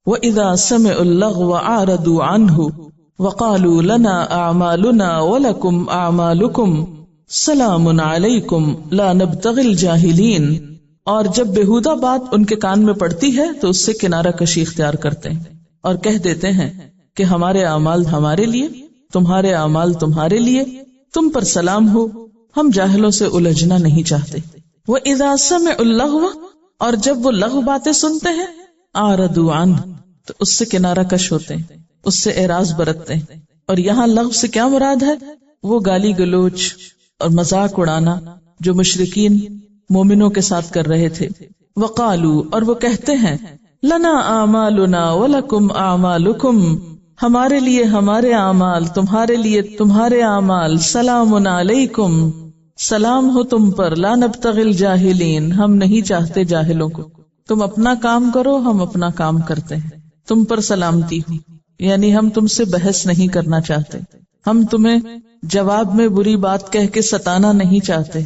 وَإِذَا سَمِعُوا اللَّغْوَ أَعْرَضُوا عَنْهُ وَقَالُوا لَنَا أَعْمَالُنَا وَلَكُمْ أَعْمَالُكُمْ سَلَامٌ عَلَيْكُمْ لَا نَبْتَغِي الْجَاهِلِينَ۔ اور جب بےہودہ بات ان کے کان میں پڑتی ہے تو اس سے کنارہ کشی اختیار کرتے ہیں اور کہہ دیتے ہیں کہ ہمارے اعمال ہمارے لیے، تمہارے اعمال تمہارے لیے، تم پر سلام ہو، ہم جاہلوں سے الجھنا نہیں چاہتے۔ وَإِذَا سَمِعُوا اللَّغْوَ، اور جب وہ لغو باتیں سنتے ہیں، أَعْرَضُوا عَنْهُ، تو اس سے کنارہ کش ہوتے ہیں، اس سے اعراض برتتے ہیں۔ اور یہاں لغو سے کیا مراد ہے؟ وہ گالی گلوچ اور مذاق اڑانا جو مشرکین مومنوں کے ساتھ کر رہے تھے۔ وقالو، اور وہ کہتے ہیں، لنا اعمالنا ولکم اعمالکم، ہمارے لیے ہمارے اعمال، تمہارے لیے تمہارے اعمال، سلام علیکم، سلام ہو تم پر، لا نبتغی الجاہلین، ہم نہیں چاہتے جاہلوں کو، تم اپنا کام کرو، ہم اپنا کام کرتے ہیں، تم پر سلامتی ہو، یعنی ہم تم سے بحث نہیں کرنا چاہتے، ہم تمہیں جواب میں بری بات کہہ کے ستانا نہیں چاہتے،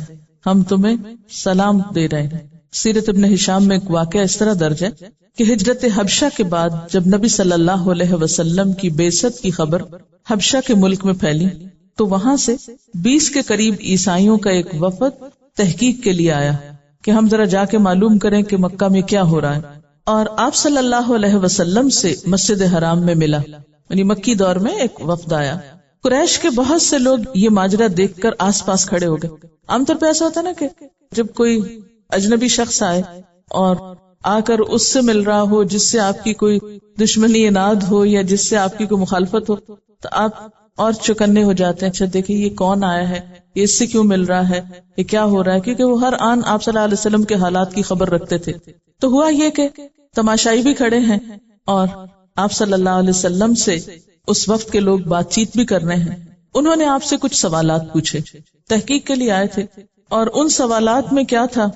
ہم تمہیں سلام دے رہے ہیں۔ سیرت ابن ہشام میں ایک واقعہ اس طرح درج ہے کہ ہجرت حبشہ کے بعد جب نبی صلی اللہ علیہ وسلم کی بعثت کی خبر حبشہ کے ملک میں پھیلی تو وہاں سے 20 کے قریب عیسائیوں کا ایک وفد تحقیق کے لیے آیا کہ ہم ذرا جا کے معلوم کریں کہ مکہ میں کیا ہو رہا ہے، اور آپ صلی اللہ علیہ وسلم سے مسجد حرام میں ملا، یعنی مکی دور میں ایک وفد آیا۔ قریش کے بہت سے لوگ یہ ماجرا دیکھ کر آس پاس کھڑے ہو گئے۔ عام طور پہ ایسا ہوتا ہے نا کہ جب کوئی اجنبی شخص آئے اور آ کر اس سے مل رہا ہو جس سے آپ کی کوئی دشمنی اناد ہو یا جس سے آپ کی کوئی مخالفت ہو تو آپ اور چکنے ہو جاتے ہیں، اچھا دیکھیں یہ کون آیا ہے، یہ اس سے کیوں مل رہا ہے، یہ کیا ہو رہا ہے، کیونکہ وہ ہر آن آپ صلی اللہ علیہ وسلم کے حالات کی خبر رکھتے تھے۔ تو ہوا یہ کہ تماشائی بھی کھڑے ہیں اور آپ صلی اللہ علیہ وسلم سے اس وقت کے لوگ بات چیت بھی کر رہے ہیں۔ انہوں نے آپ سے کچھ سوالات پوچھے، تحقیق کے لیے آئے تھے، اور ان سوالات میں کیا تھا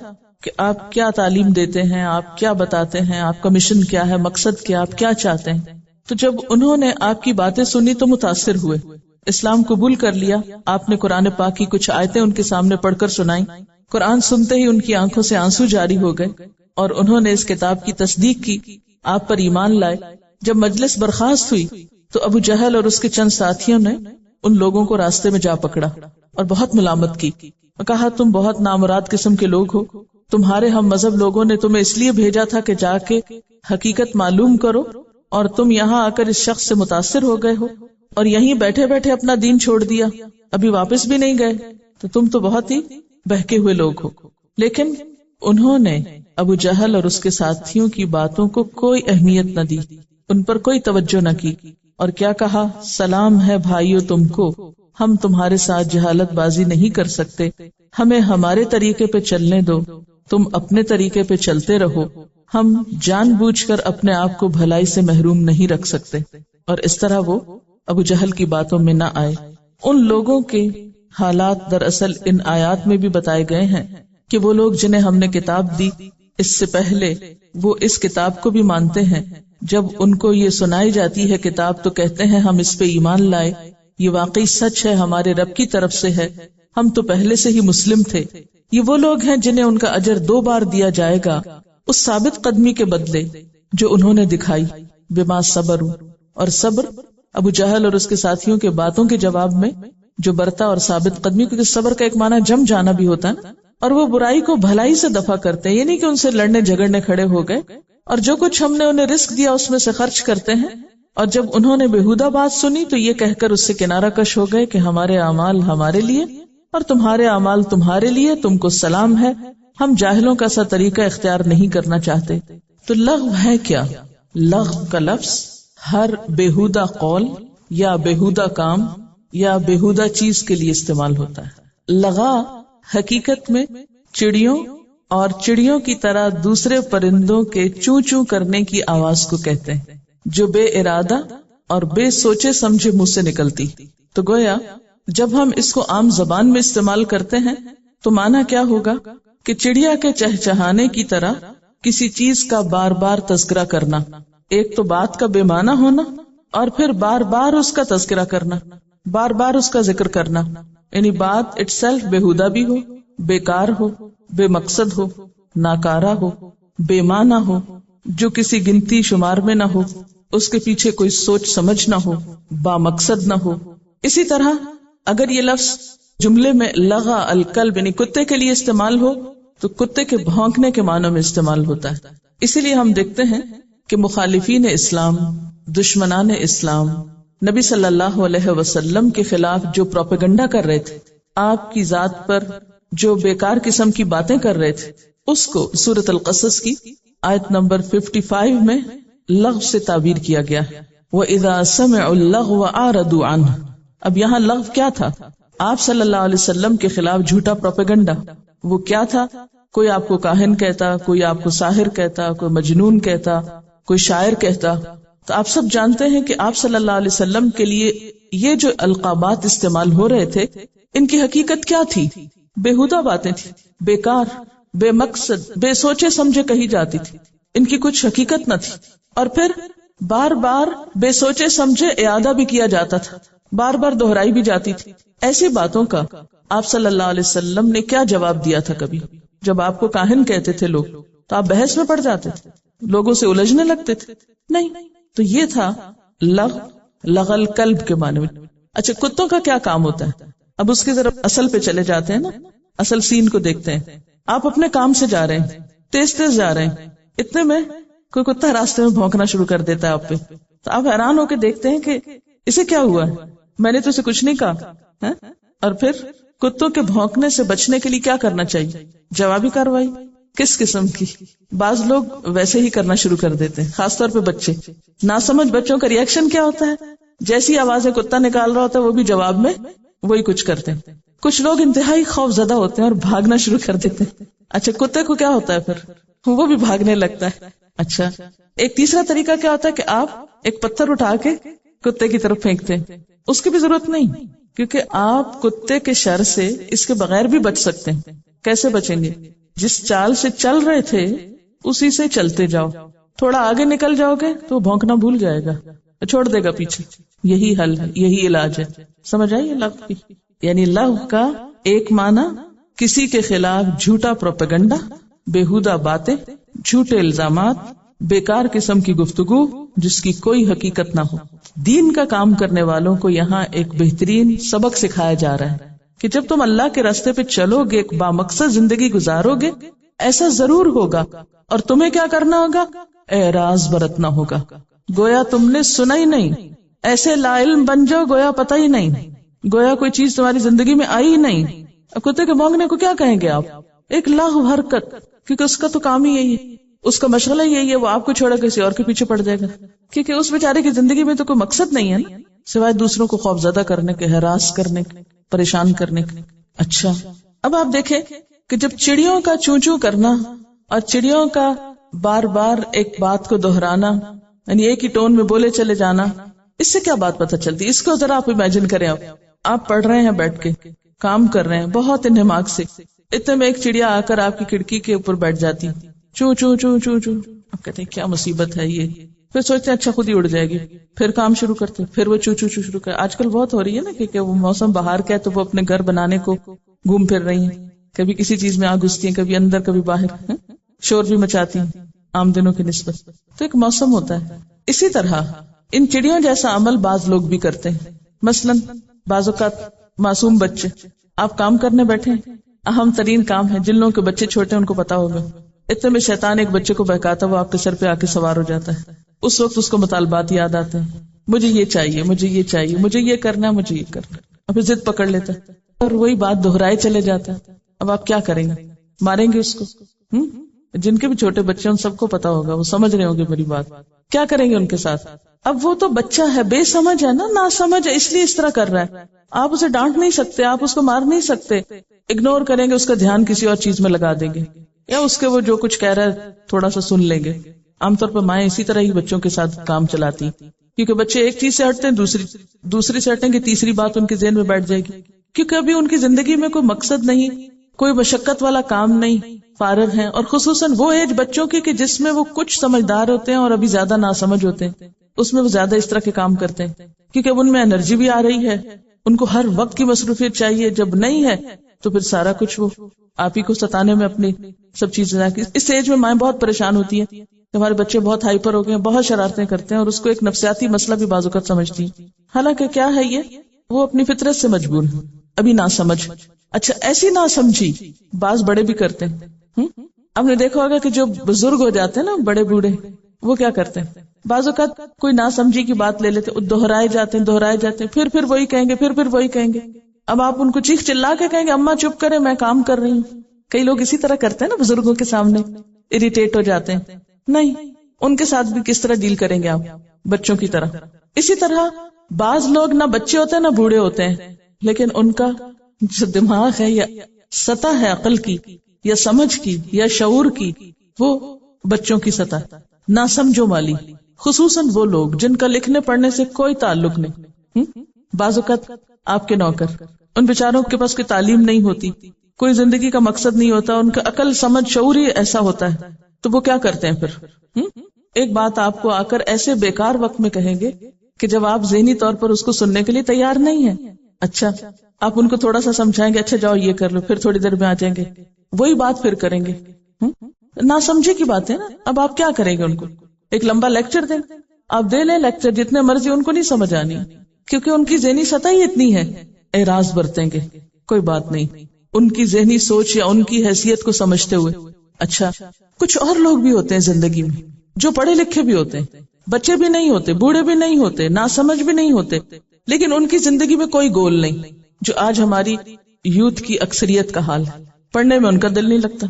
کہ آپ کیا تعلیم دیتے ہیں، آپ کیا بتاتے ہیں، آپ کا مشن کیا ہے، مقصد کیا، آپ کیا چاہتے ہیں۔ تو جب انہوں نے آپ کی باتیں سنی تو متاثر ہوئے، اسلام قبول کر لیا۔ آپ نے قرآن پاک کی کچھ آیتیں ان کے سامنے پڑھ کر سنائیں۔ قرآن سنتے ہی ان کی آنکھوں سے آنسو جاری ہو گئے اور انہوں نے اس کتاب کی تصدیق کی، آپ پر ایمان لائے۔ جب مجلس برخاست ہوئی تو ابو جہل اور اس کے چند ساتھیوں نے ان لوگوں کو راستے میں جا پکڑا اور بہت ملامت کی اور کہا تم بہت نامراد قسم کے لوگ ہو، تمہارے ہم مذہب لوگوں نے تمہیں اس لیے بھیجا تھا کہ جا کے حقیقت معلوم کرو، اور تم یہاں آ کر اس شخص سے متاثر ہو گئے ہو اور یہیں بیٹھے بیٹھے اپنا دین چھوڑ دیا، ابھی واپس بھی نہیں گئے، تو تم تو بہت ہی بہکے ہوئے لوگ ہو۔ لیکن انہوں نے ابو جہل اور اس کے ساتھیوں کی باتوں کو کوئی اہمیت نہ دی، ان پر کوئی توجہ نہ کی، اور کیا کہا، سلام ہے بھائیو تم کو، ہم تمہارے ساتھ جہالت بازی نہیں کر سکتے، ہمیں ہمارے طریقے پہ چلنے دو، تم اپنے طریقے پہ چلتے رہو، ہم جان بوجھ کر اپنے آپ کو بھلائی سے محروم نہیں رکھ سکتے۔ اور اس طرح وہ ابو جہل کی باتوں میں نہ آئے۔ ان لوگوں کے حالات دراصل ان آیات میں بھی بتائے گئے ہیں کہ وہ لوگ جنہیں ہم نے کتاب دی اس سے پہلے وہ اس کتاب کو بھی مانتے ہیں، جب ان کو یہ سنائی جاتی ہے کتاب تو کہتے ہیں ہم اس پہ ایمان لائے، یہ واقعی سچ ہے، ہمارے رب کی طرف سے ہے، ہم تو پہلے سے ہی مسلم تھے۔ یہ وہ لوگ ہیں جنہیں ان کا اجر 2 بار دیا جائے گا اس ثابت قدمی کے بدلے جو انہوں نے دکھائی، بما صبر، اور صبر ابو جہل اور اس کے ساتھیوں کے باتوں کے جواب میں جو برتا اور ثابت قدمی، کیونکہ صبر کا ایک معنی جم جانا بھی ہوتا ہے نا، اور وہ برائی کو بھلائی سے دفع کرتے ہیں، یہ نہیں کہ ان سے لڑنے جھگڑنے کھڑے ہو گئے، اور جو کچھ ہم نے انہیں رزق دیا اس میں سے خرچ کرتے ہیں۔ اور جب انہوں نے بےہودہ بات سنی تو یہ کہہ کر اس سے کنارہ کش ہو گئے کہ ہمارے اعمال ہمارے لیے اور تمہارے اعمال تمہارے لیے، تم کو سلام ہے، ہم جاہلوں کا سا طریقہ اختیار نہیں کرنا چاہتے۔ تو لغو ہے کیا؟ لغو کا لفظ ہر بےہودہ قول یا بےہودہ کام یا بےہودہ چیز کے لیے استعمال ہوتا ہے۔ لغا حقیقت میں چڑیوں اور چڑیوں کی طرح دوسرے پرندوں کے چوں چوں کرنے کی آواز کو کہتے ہیں، جو بے ارادہ اور بے سوچے سمجھے منہ سے نکلتی۔ تو گویا جب ہم اس کو عام زبان میں استعمال کرتے ہیں تو معنی کیا ہوگا کہ چڑیا کے چہچہانے کی طرح کسی چیز کا بار بار تذکرہ کرنا، ایک تو بات کا بے معنی ہونا اور پھر بار بار اس کا تذکرہ کرنا، بار بار اس کا ذکر کرنا، یعنی بات اٹ سیلف بےہودہ بھی ہو، بیکار ہو، بے مقصد ہو، ناکارہ ہو، بے معنی ہو، جو کسی گنتی شمار میں نہ ہو، اس کے پیچھے کوئی سوچ سمجھ نہ ہو، با مقصد نہ ہو۔ اسی طرح اگر یہ لفظ جملے میں لغا الکلب یعنی کتے کے لیے استعمال ہو تو کتے کے بھونکنے کے معنوں میں استعمال ہوتا ہے۔ اسی لیے ہم دیکھتے ہیں کہ مخالفین اسلام، دشمنان اسلام نبی صلی اللہ علیہ وسلم کے خلاف جو پروپیگنڈا کر رہے تھے، آپ کی ذات پر جو بیکار قسم کی باتیں کر رہے تھے، اس کو سورۃ القصص کی آیت نمبر 55 میں لغو سے تعبیر کیا گیا ہے۔ وَإِذَا سَمِعُوا اللَّغْوَ أَعْرَضُوا عَنْهُ۔ اب یہاں لغو کیا تھا؟ آپ صلی اللہ علیہ وسلم کے خلاف جھوٹا پروپیگنڈا۔ وہ کیا تھا؟ کوئی آپ کو کاہن کہتا، کوئی آپ کو ساحر کہتا، کوئی مجنون کہتا، کوئی شاعر کہتا۔ تو آپ سب جانتے ہیں کہ آپ صلی اللہ علیہ وسلم کے لیے یہ جو القابات استعمال ہو رہے تھے، ان کی حقیقت کیا تھی؟ بےہودہ باتیں تھی، بیکار، بے مقصد، بے سوچے سمجھے کہی جاتی تھی، ان کی کچھ حقیقت نہ تھی۔ اور پھر بار بار بے سوچے سمجھے اعادہ بھی کیا جاتا تھا، بار بار دہرائی بھی جاتی تھی۔ ایسی باتوں کا آپ صلی اللہ علیہ وسلم نے کیا جواب دیا تھا؟ کبھی جب آپ کو کاہن کہتے تھے لوگ تو آپ بحث میں پڑ جاتے تھے، لوگوں سے الجھنے لگتے تھے؟ نہیں۔ تو یہ تھا لغل کلب کے معنی میں۔ اچھا، کتوں کا کیا کام ہوتا ہے؟ اب اس کی طرف اصل پہ چلے جاتے ہیں نا، اصل سین کو دیکھتے ہیں۔ آپ اپنے کام سے جا رہے ہیں، تیز تیز جا رہے ہیں، اتنے میں کوئی کتا راستے میں بھونکنا شروع کر دیتا ہے آپ پہ، تو آپ حیران ہو کے دیکھتے ہیں کہ اسے کیا ہوا ہے، میں نے تو اسے کچھ نہیں کہا۔ اور پھر کتوں کے بھونکنے سے بچنے کے لیے کیا کرنا چاہیے؟ جوابی کارروائی۔ کس قسم کی؟ بعض لوگ ویسے ہی کرنا شروع کر دیتے ہیں، خاص طور پہ بچے۔ ناسمجھ بچوں کا ری ایکشن کیا ہوتا ہے؟ جیسی آوازیں کتا نکال رہا ہوتا ہے وہ بھی جواب میں وہی کچھ کرتے ہیں۔ کچھ لوگ انتہائی خوف زدہ ہوتے ہیں اور بھاگنا شروع کر دیتے ہیں۔ اچھا، کتے کو کیا ہوتا ہے پھر؟ وہ بھی بھاگنے لگتا ہے۔ اچھا، ایک تیسرا طریقہ کیا ہوتا ہے کہ آپ ایک پتھر اٹھا کے کتے کی طرف پھینکتے ہیں۔ اس کی بھی ضرورت نہیں، کیونکہ آپ کتے کے شر سے اس کے بغیر بھی بچ سکتے ہیں۔ کیسے بچیں گے؟ جس چال سے چل رہے تھے اسی سے چلتے جاؤ، تھوڑا آگے نکل جاؤ گے تو بھونکنا بھول جائے گا، چھوڑ دے گا پیچھے۔ یہی حل ہے، یہی علاج ہے۔ سمجھ آئیے لغو کی؟ یعنی لغو کا ایک معنی کسی کے خلاف جھوٹا پروپیگنڈا، بےہودہ باتیں، جھوٹے الزامات، بیکار قسم کی گفتگو جس کی کوئی حقیقت نہ ہو۔ دین کا کام کرنے والوں کو یہاں ایک بہترین سبق سکھایا جا رہا ہے کہ جب تم اللہ کے راستے پہ چلو گے، ایک بامقصد زندگی گزارو گے، ایسا ضرور ہوگا، اور تمہیں کیا کرنا ہوگا؟ اعراض برتنا ہوگا، گویا تم نے سنا ہی نہیں، ایسے لا علم بن جاؤ گویا پتہ ہی نہیں، گویا کوئی چیز تمہاری زندگی میں آئی ہی نہیں۔ اب کتے کے بھونکنے کو کیا کہیں گے آپ؟ ایک لغو حرکت، کیونکہ اس کا تو کام ہی یہی ہے، اس کا مشغلہ یہی ہے، وہ آپ کو چھوڑا کسی اور کے پیچھے پڑ جائے گا، کیونکہ اس بیچارے کی زندگی میں تو کوئی مقصد نہیں ہے نا، سوائے دوسروں کو خوف زدہ کرنے کے، ہراس کرنے کے، پریشان کرنے کے۔ اچھا، اب آپ دیکھیں کہ جب چڑیوں کا چوں چوں کرنا اور چڑیوں کا بار بار ایک بات کو دہرانا، یعنی ایک ہی ٹون میں بولے چلے جانا، اس سے کیا بات پتہ چلتی؟ اس کو ذرا آپ امیجن کریں۔ آپ پڑھ رہے ہیں بیٹھ کے، کام کر رہے ہیں بہت انہماک سے، اتنے میں ایک چڑیا آ کر آپ کی کھڑکی کے اوپر بیٹھ جاتی، چوں چوں چوں چوں چوں، آپ کہتے ہیں کیا مصیبت ہے یہ، پھر سوچتے ہیں اچھا خود ہی اڑ جائے گی، پھر کام شروع کرتے، پھر وہ چوں چوں چوں شروع کر۔ آج کل بہت ہو رہی ہے نا کہ وہ موسم بہار کا ہے تو وہ اپنے گھر بنانے کو گھوم پھر رہی ہیں، کبھی کسی چیز میں آ گھستی ہیں، کبھی اندر کبھی باہر، شور بھی مچاتی ہیں عام دنوں کی نسبت، تو ایک موسم ہوتا ہے۔ اسی طرح ان چڑیوں جیسا عمل بعض لوگ بھی کرتے ہیں۔ مثلاً بعض اوقات معصوم بچے، آپ کام کرنے بیٹھے، اہم ترین کام ہے، جن لوگوں کے بچے چھوٹے ان کو پتا ہوگا، اتنے میں شیطان ایک بچے کو بہکاتا، وہ آپ کے سر پہ آ کے سوار ہو جاتا ہے۔ اس وقت اس کو مطالبات یاد آتے ہیں، مجھے یہ چاہیے، مجھے یہ چاہیے، مجھے یہ کرنا ہے، مجھے یہ کرنا ہے، اور پھر ضد پکڑ لیتا ہے اور وہی بات دہرائے چلے جاتا ہے۔ اب آپ کیا کریں گے؟ ماریں گے اس کو؟ جن کے بھی چھوٹے بچے ان سب کو پتا ہوگا، وہ سمجھ رہے ہوں گے میری بات، کیا کریں گے ان کے ساتھ؟ اب وہ تو بچہ ہے، بے سمجھ ہے نا، نا سمجھ ہے، اس لیے اس طرح کر رہا ہے۔ آپ اسے ڈانٹ نہیں سکتے، آپ اس کو مار نہیں سکتے، اگنور کریں گے، اس کا دھیان کسی اور چیز میں لگا دیں گے، یا اس کے وہ جو کچھ کہہ رہا ہے تھوڑا سا سن لیں گے۔ عام طور پر مائیں اسی طرح ہی بچوں کے ساتھ کام چلاتی، کیونکہ بچے ایک چیز سے ہٹتے ہیں دوسری سے ہٹیں گے، تیسری بات ان کے ذہن میں بیٹھ جائے گی، کیونکہ ابھی ان کی زندگی میں کوئی مقصد نہیں، کوئی مشقت والا کام نہیں، فارغ ہیں۔ اور خصوصاً وہ ایج بچوں کی کہ جس میں وہ کچھ سمجھدار ہوتے ہیں اور ابھی زیادہ ناسمجھ ہوتے ہیں، اس میں وہ زیادہ اس طرح کے کام کرتے ہیں، کیونکہ اب ان میں انرجی بھی آ رہی ہے، ان کو ہر وقت کی مصروفیت چاہیے، جب نہیں ہے تو پھر سارا کچھ وہ آپ ہی کو ستانے میں اپنی سب چیزیں۔ اس ایج میں مائیں بہت پریشان ہوتی ہیں، ہمارے بچے بہت ہائپر ہو گئے ہیں، بہت شرارتیں کرتے ہیں، اور اس کو ایک نفسیاتی مسئلہ بھی بعض اوقات سمجھتی ہیں، حالانکہ کیا ہے یہ، وہ اپنی فطرت سے مجبور ہے، ابھی نہ سمجھ۔ اچھا، ایسی نہ سمجھی بعض بڑے بھی کرتے ہیں۔ آپ نے دیکھا ہوگا کہ جو بزرگ ہو جاتے ہیں نا، بڑے بوڑھے، وہ کیا کرتے ہیں، بعض اوقات کوئی نہ سمجھی کی بات لے لیتے، دہرائے جاتے ہیں، پھر وہی کہیں گے، پھر وہی کہیں گے۔ اب آپ ان کو چیخ چلا کے کہیں گے اماں چپ کرے، میں کام کر رہی ہوں۔ کئی لوگ اسی طرح کرتے ہیں نا، بزرگوں کے سامنے اریٹیٹ ہو جاتے ہیں۔ نہیں، ان کے ساتھ بھی کس طرح ڈیل کریں گے آپ؟ بچوں کی طرح۔ اسی طرح بعض لوگ نہ بچے ہوتے ہیں نہ بوڑھے ہوتے ہیں، لیکن ان کا جو دماغ ہے یا سطح ہے عقل کی یا سمجھ کی یا شعور کی، وہ بچوں کی سطح، نہ سمجھو مالی، خصوصاً وہ لوگ جن کا لکھنے پڑھنے سے کوئی تعلق نہیں۔ بعض اوقات آپ کے نوکر، ان بیچاروں کے پاس کوئی تعلیم نہیں ہوتی، کوئی زندگی کا مقصد نہیں ہوتا، ان کا عقل سمجھ شعور ہی ایسا ہوتا ہے، تو وہ کیا کرتے ہیں پھر؟ ایک بات آپ کو آ کر ایسے بیکار وقت میں کہیں گے کہ جب آپ ذہنی طور پر اس کو سننے کے لیے تیار نہیں ہیں۔ اچھا، آپ ان کو تھوڑا سا سمجھائیں گے، اچھا جاؤ یہ کر لو، پھر تھوڑی دیر میں آ جائیں گے، وہی بات پھر کریں گے۔ نہ سمجھے کی بات ہے نا۔ اب آپ کیا کریں گے؟ ان کو ایک لمبا لیکچر دیں، آپ دے لیں لیکچر جتنے مرضی، ان کو نہیں سمجھ آنی، کیونکہ ان کی ذہنی سطح ہی اتنی ہے۔ اعراض برتیں گے، کوئی بات نہیں، ان کی ذہنی سوچ یا ان کی حیثیت کو سمجھتے ہوئے۔ اچھا، کچھ اور لوگ بھی ہوتے ہیں زندگی میں جو پڑھے لکھے بھی ہوتے ہیں، بچے بھی نہیں ہوتے، بوڑھے بھی نہیں ہوتے، ناسمجھ بھی نہیں ہوتے، لیکن ان کی زندگی میں کوئی گول نہیں، جو آج ہماری یوتھ کی اکثریت کا حال ہے۔ پڑھنے میں ان کا دل نہیں لگتا،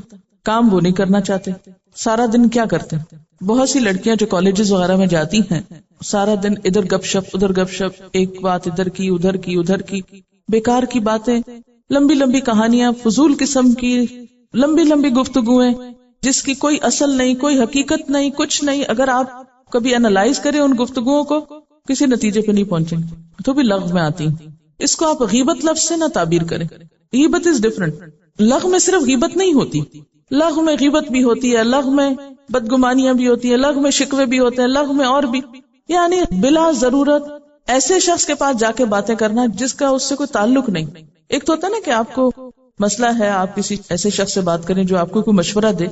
کام وہ نہیں کرنا چاہتے، سارا دن کیا کرتے ہیں؟ بہت سی لڑکیاں جو کالجز وغیرہ میں جاتی ہیں، سارا دن ادھر گپ شپ ادھر گپ شپ، ایک بات ادھر کی ادھر کی، بیکار کی باتیں، لمبی لمبی کہانیاں، فضول قسم کی لمبی لمبی گفتگویں جس کی کوئی اصل نہیں، کوئی حقیقت نہیں، کچھ نہیں۔ اگر آپ کبھی انالائز کریں ان گفتگوؤں کو، کسی نتیجے پہ نہیں پہنچیں گے، تو بھی لغو میں آتی ہیں۔ اس کو آپ غیبت لفظ سے نہ تعبیر کریں، غیبت از ڈفرنٹ۔ لغو میں صرف غیبت نہیں ہوتی، لغو میں غیبت بھی ہوتی ہے، لغو میں بدگمانیاں بھی ہوتی ہیں، لغو میں شکوے بھی ہوتے ہیں، لغو میں اور بھی، یعنی بلا ضرورت ایسے شخص کے پاس جا کے باتیں کرنا جس کا اس سے کوئی تعلق نہیں۔ ایک تو ہوتا ہے نا کہ آپ کو مسئلہ ہے، آپ کسی ایسے شخص سے بات کریں جو آپ کو کوئی مشورہ دے،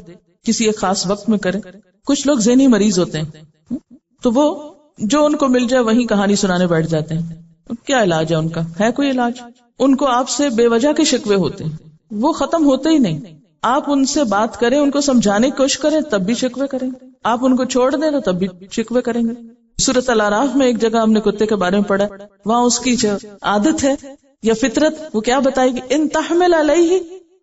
کسی ایک خاص وقت میں کریں۔ کچھ لوگ ذہنی مریض ہوتے ہیں، تو وہ جو ان کو مل جائے وہیں کہانی سنانے بیٹھ جاتے ہیں۔ کیا علاج ہے ان کا؟ ہے کوئی علاج؟ ان کو آپ سے بے وجہ کے شکوے ہوتے ہیں، وہ ختم ہوتے ہی نہیں۔ آپ ان سے بات کریں، ان کو سمجھانے کی کوشش کریں، تب بھی شکوے کریں گے۔ آپ ان کو چھوڑ دیں تو تب بھی شکوے کریں گے۔ سورۃ الاعراف میں ایک جگہ ہم نے کتے کے بارے میں پڑھا، وہاں اس کی جو عادت ہے یا فطرت، وہ کیا بتائے گی؟ ان تحمل علیہ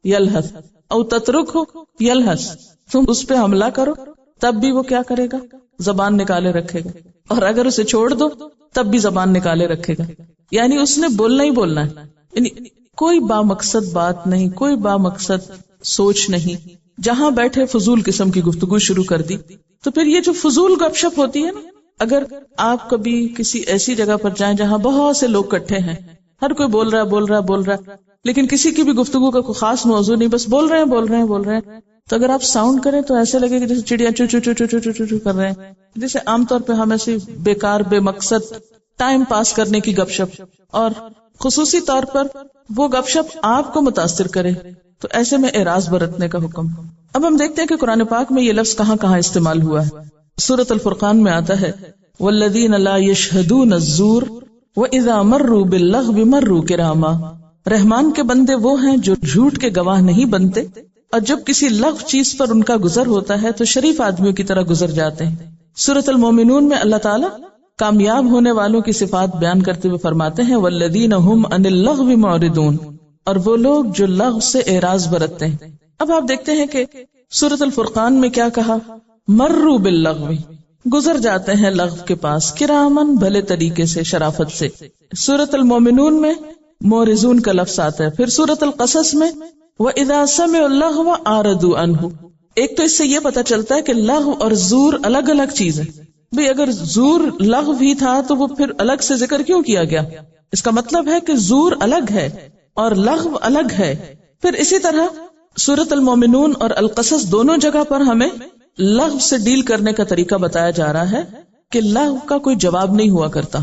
یلہث او تترکہ یلہث، تم اس پہ حملہ کرو تب بھی وہ کیا کرے گا؟ زبان نکالے رکھے گا، اور اگر اسے چھوڑ دو تب بھی زبان نکالے رکھے گا۔ یعنی اس نے بولنا ہی بولنا ہے، یعنی کوئی بامقصد بات نہیں، کوئی بامقصد سوچ نہیں، جہاں بیٹھے فضول قسم کی گفتگو شروع کر دی۔ تو پھر یہ جو فضول گپ شپ ہوتی ہے نا، اگر آپ کبھی کسی ایسی جگہ پر جائیں جہاں بہت سے لوگ اکٹھے ہیں، ہر کوئی بول رہا ہے، لیکن کسی کی بھی گفتگو کا کوئی خاص موضوع نہیں، بس بول رہے ہیں، تو اگر آپ ساؤنڈ کریں تو ایسے لگے کہ جیسے چڑیا چو چو چو چو چو چو چو کر رہے ہیں، جیسے عام طور پہ ہم ایسے بیکار بے مقصد ٹائم پاس کرنے کی گپ شپ، اور خصوصی طور پر وہ گپ شپ آپ کو متاثر کرے، تو ایسے میں اعراض برتنے کا حکم۔ اب ہم دیکھتے ہیں کہ قرآن پاک میں یہ لفظ کہاں کہاں استعمال ہوا ہے۔ سورۃ الفرقان میں آتا ہے والذین لا یشہدون الزور وَإِذَا مَرُّوا بِاللَّغْوِ مَرُّوا كِرَامًا، رحمان کے بندے وہ ہیں جو جھوٹ کے گواہ نہیں بنتے، اور جب کسی لغو چیز پر ان کا گزر ہوتا ہے تو شریف آدمیوں کی طرح گزر جاتے ہیں۔ سورۃ المومنون میں اللہ تعالیٰ کامیاب ہونے والوں کی صفات بیان کرتے ہوئے فرماتے ہیں والذین هم عن اللغو معرضون، اور وہ لوگ جو لغو سے اعراض برتتے ہیں۔ اب آپ دیکھتے ہیں کہ سورۃ الفرقان میں کیا کہا؟ مروا باللغو، گزر جاتے ہیں لغو کے پاس، کرامن، بھلے طریقے سے، شرافت سے۔ سورۃ المومنون میں معرضون کا لفظ آتا ہے، پھر سورۃ القصص میں وَإِذَا سَمِعُوا اللَّغْوَ أَعْرَضُوا عَنْهُ۔ ایک تو اس سے یہ پتہ چلتا ہے کہ لغو اور زور الگ الگ چیز ہے۔ بھئی اگر زور لغو بھی تھا تو وہ پھر الگ سے ذکر کیوں کیا گیا؟ اس کا مطلب ہے کہ زور الگ ہے اور لغو الگ ہے۔ پھر اسی طرح سورۃ المومنون اور القصص دونوں جگہ پر ہمیں لغو سے ڈیل کرنے کا طریقہ بتایا جا رہا ہے کہ لغو کا کوئی جواب نہیں ہوا کرتا،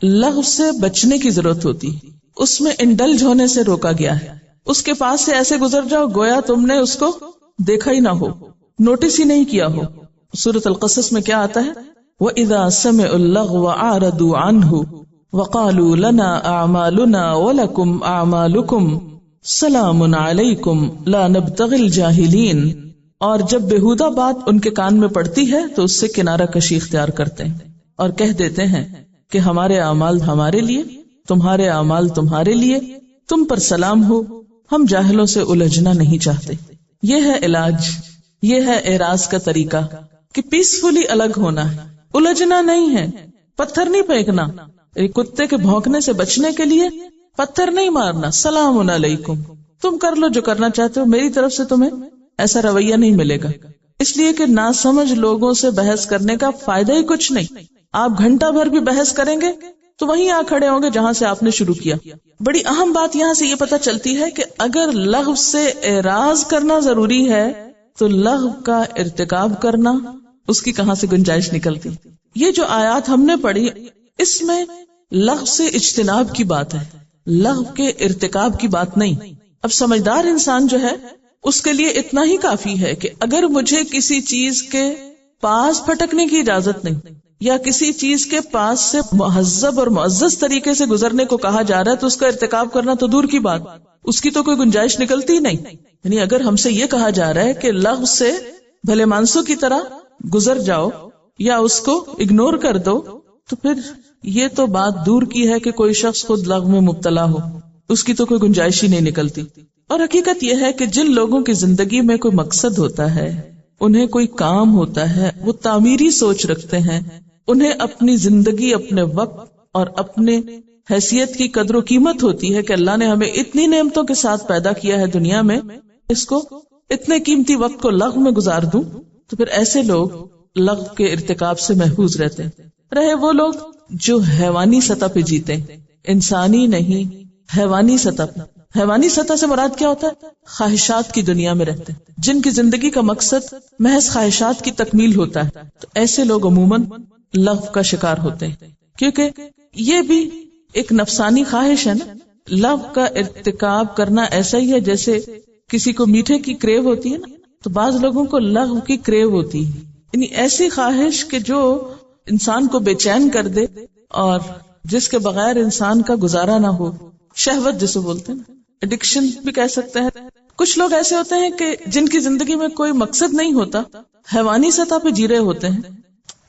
لغو سے بچنے کی ضرورت ہوتی، اس میں انڈلج ہونے سے روکا گیا ہے۔ اس کے پاس سے ایسے گزر جاؤ گویا تم نے اس کو دیکھا ہی نہ ہو، نوٹس ہی نہیں کیا ہو، سورۃ القصص میں کیا آتا ہے؟ وَإِذَا سَمِعُوا اللَّغْوَ أَعْرَضُوا عَنْهُ وَقَالُوا لَنَا أَعْمَالُنَا وَلَكُمْ أَعْمَالُكُمْ سَلَامٌ عَلَيْكُمْ لَا نَبْتَغِي الْجَاهِلِينَ. اور جب بےہودہ بات ان کے کان میں پڑتی ہے تو اس سے کنارہ کشی اختیار کرتے ہیں اور کہہ دیتے ہیں کہ ہمارے اعمال ہمارے لیے، تمہارے اعمال تمہارے لیے، تم پر سلام ہو، ہم جاہلوں سے الجھنا نہیں چاہتے. یہ ہے علاج، یہ ہے اعراض کا طریقہ کہ پیسفلی الگ ہونا ہے، الجھنا نہیں ہے. پتھر نہیں پھینکنا، کتے کے بھونکنے سے بچنے کے لیے پتھر نہیں مارنا. سلام علیکم، تم کر لو جو کرنا چاہتے ہو، میری طرف سے تمہیں ایسا رویہ نہیں ملے گا. اس لیے کہ ناسمجھ لوگوں سے بحث کرنے کا فائدہ ہی کچھ نہیں. آپ گھنٹہ بھر بھی بحث کریں گے تو وہیں آ کھڑے ہوں گے جہاں سے آپ نے شروع کیا. بڑی اہم بات یہاں سے یہ پتہ چلتی ہے کہ اگر لغو سے اعراض کرنا ضروری ہے تو لغو کا ارتکاب کرنا، اس کی کہاں سے گنجائش نکلتی. یہ جو آیات ہم نے پڑھی اس میں لغو سے اجتناب کی بات ہے، لغو کے ارتکاب کی بات نہیں. اب سمجھدار انسان جو ہے اس کے لیے اتنا ہی کافی ہے کہ اگر مجھے کسی چیز کے پاس پھٹکنے کی اجازت نہیں یا کسی چیز کے پاس سے مہذب اور معزز طریقے سے گزرنے کو کہا جا رہا ہے تو اس کا ارتکاب کرنا تو دور کی بات، اس کی تو کوئی گنجائش نکلتی نہیں. یعنی اگر ہم سے یہ کہا جا رہا ہے کہ لغو سے بھلے مانسوں کی طرح گزر جاؤ یا اس کو اگنور کر دو تو پھر یہ تو بات دور کی ہے کہ کوئی شخص خود لغو میں مبتلا ہو، اس کی تو کوئی گنجائش ہی نہیں نکلتی. اور حقیقت یہ ہے کہ جن لوگوں کی زندگی میں کوئی مقصد ہوتا ہے، انہیں کوئی کام ہوتا ہے، وہ تعمیری سوچ رکھتے ہیں، انہیں اپنی زندگی، اپنے وقت اور اپنے حیثیت کی قدر و قیمت ہوتی ہے کہ اللہ نے ہمیں اتنی نعمتوں کے ساتھ پیدا کیا ہے دنیا میں، اس کو اتنے قیمتی وقت کو لغو میں گزار دوں. تو پھر ایسے لوگ لغو کے ارتکاب سے محفوظ رہتے ہیں. رہے وہ لوگ جو حیوانی سطح پہ جیتے ہیں، انسانی نہیں، حیوانی سطح پہ. حیوانی سطح سے مراد کیا ہوتا ہے؟ خواہشات کی دنیا میں رہتے ہیں، جن کی زندگی کا مقصد محض خواہشات کی تکمیل ہوتا ہے. تو ایسے لوگ عموماً لغو کا شکار ہوتے ہیں، کیونکہ یہ بھی ایک نفسانی خواہش ہے نا. لغو کا ارتکاب کرنا ایسا ہی ہے جیسے کسی کو میٹھے کی کریو ہوتی ہے نا، تو بعض لوگوں کو لغو کی کریو ہوتی ہے، یعنی ایسی خواہش کہ جو انسان کو بے چین کر دے اور جس کے بغیر انسان کا گزارا نہ ہو. شہوت جسے بولتے ہیں، ایڈکشن بھی کہہ سکتے ہیں. کچھ لوگ ایسے ہوتے ہیں کہ جن کی زندگی میں کوئی مقصد نہیں ہوتا، حیوانی سطح پہ جی رہے ہوتے ہیں،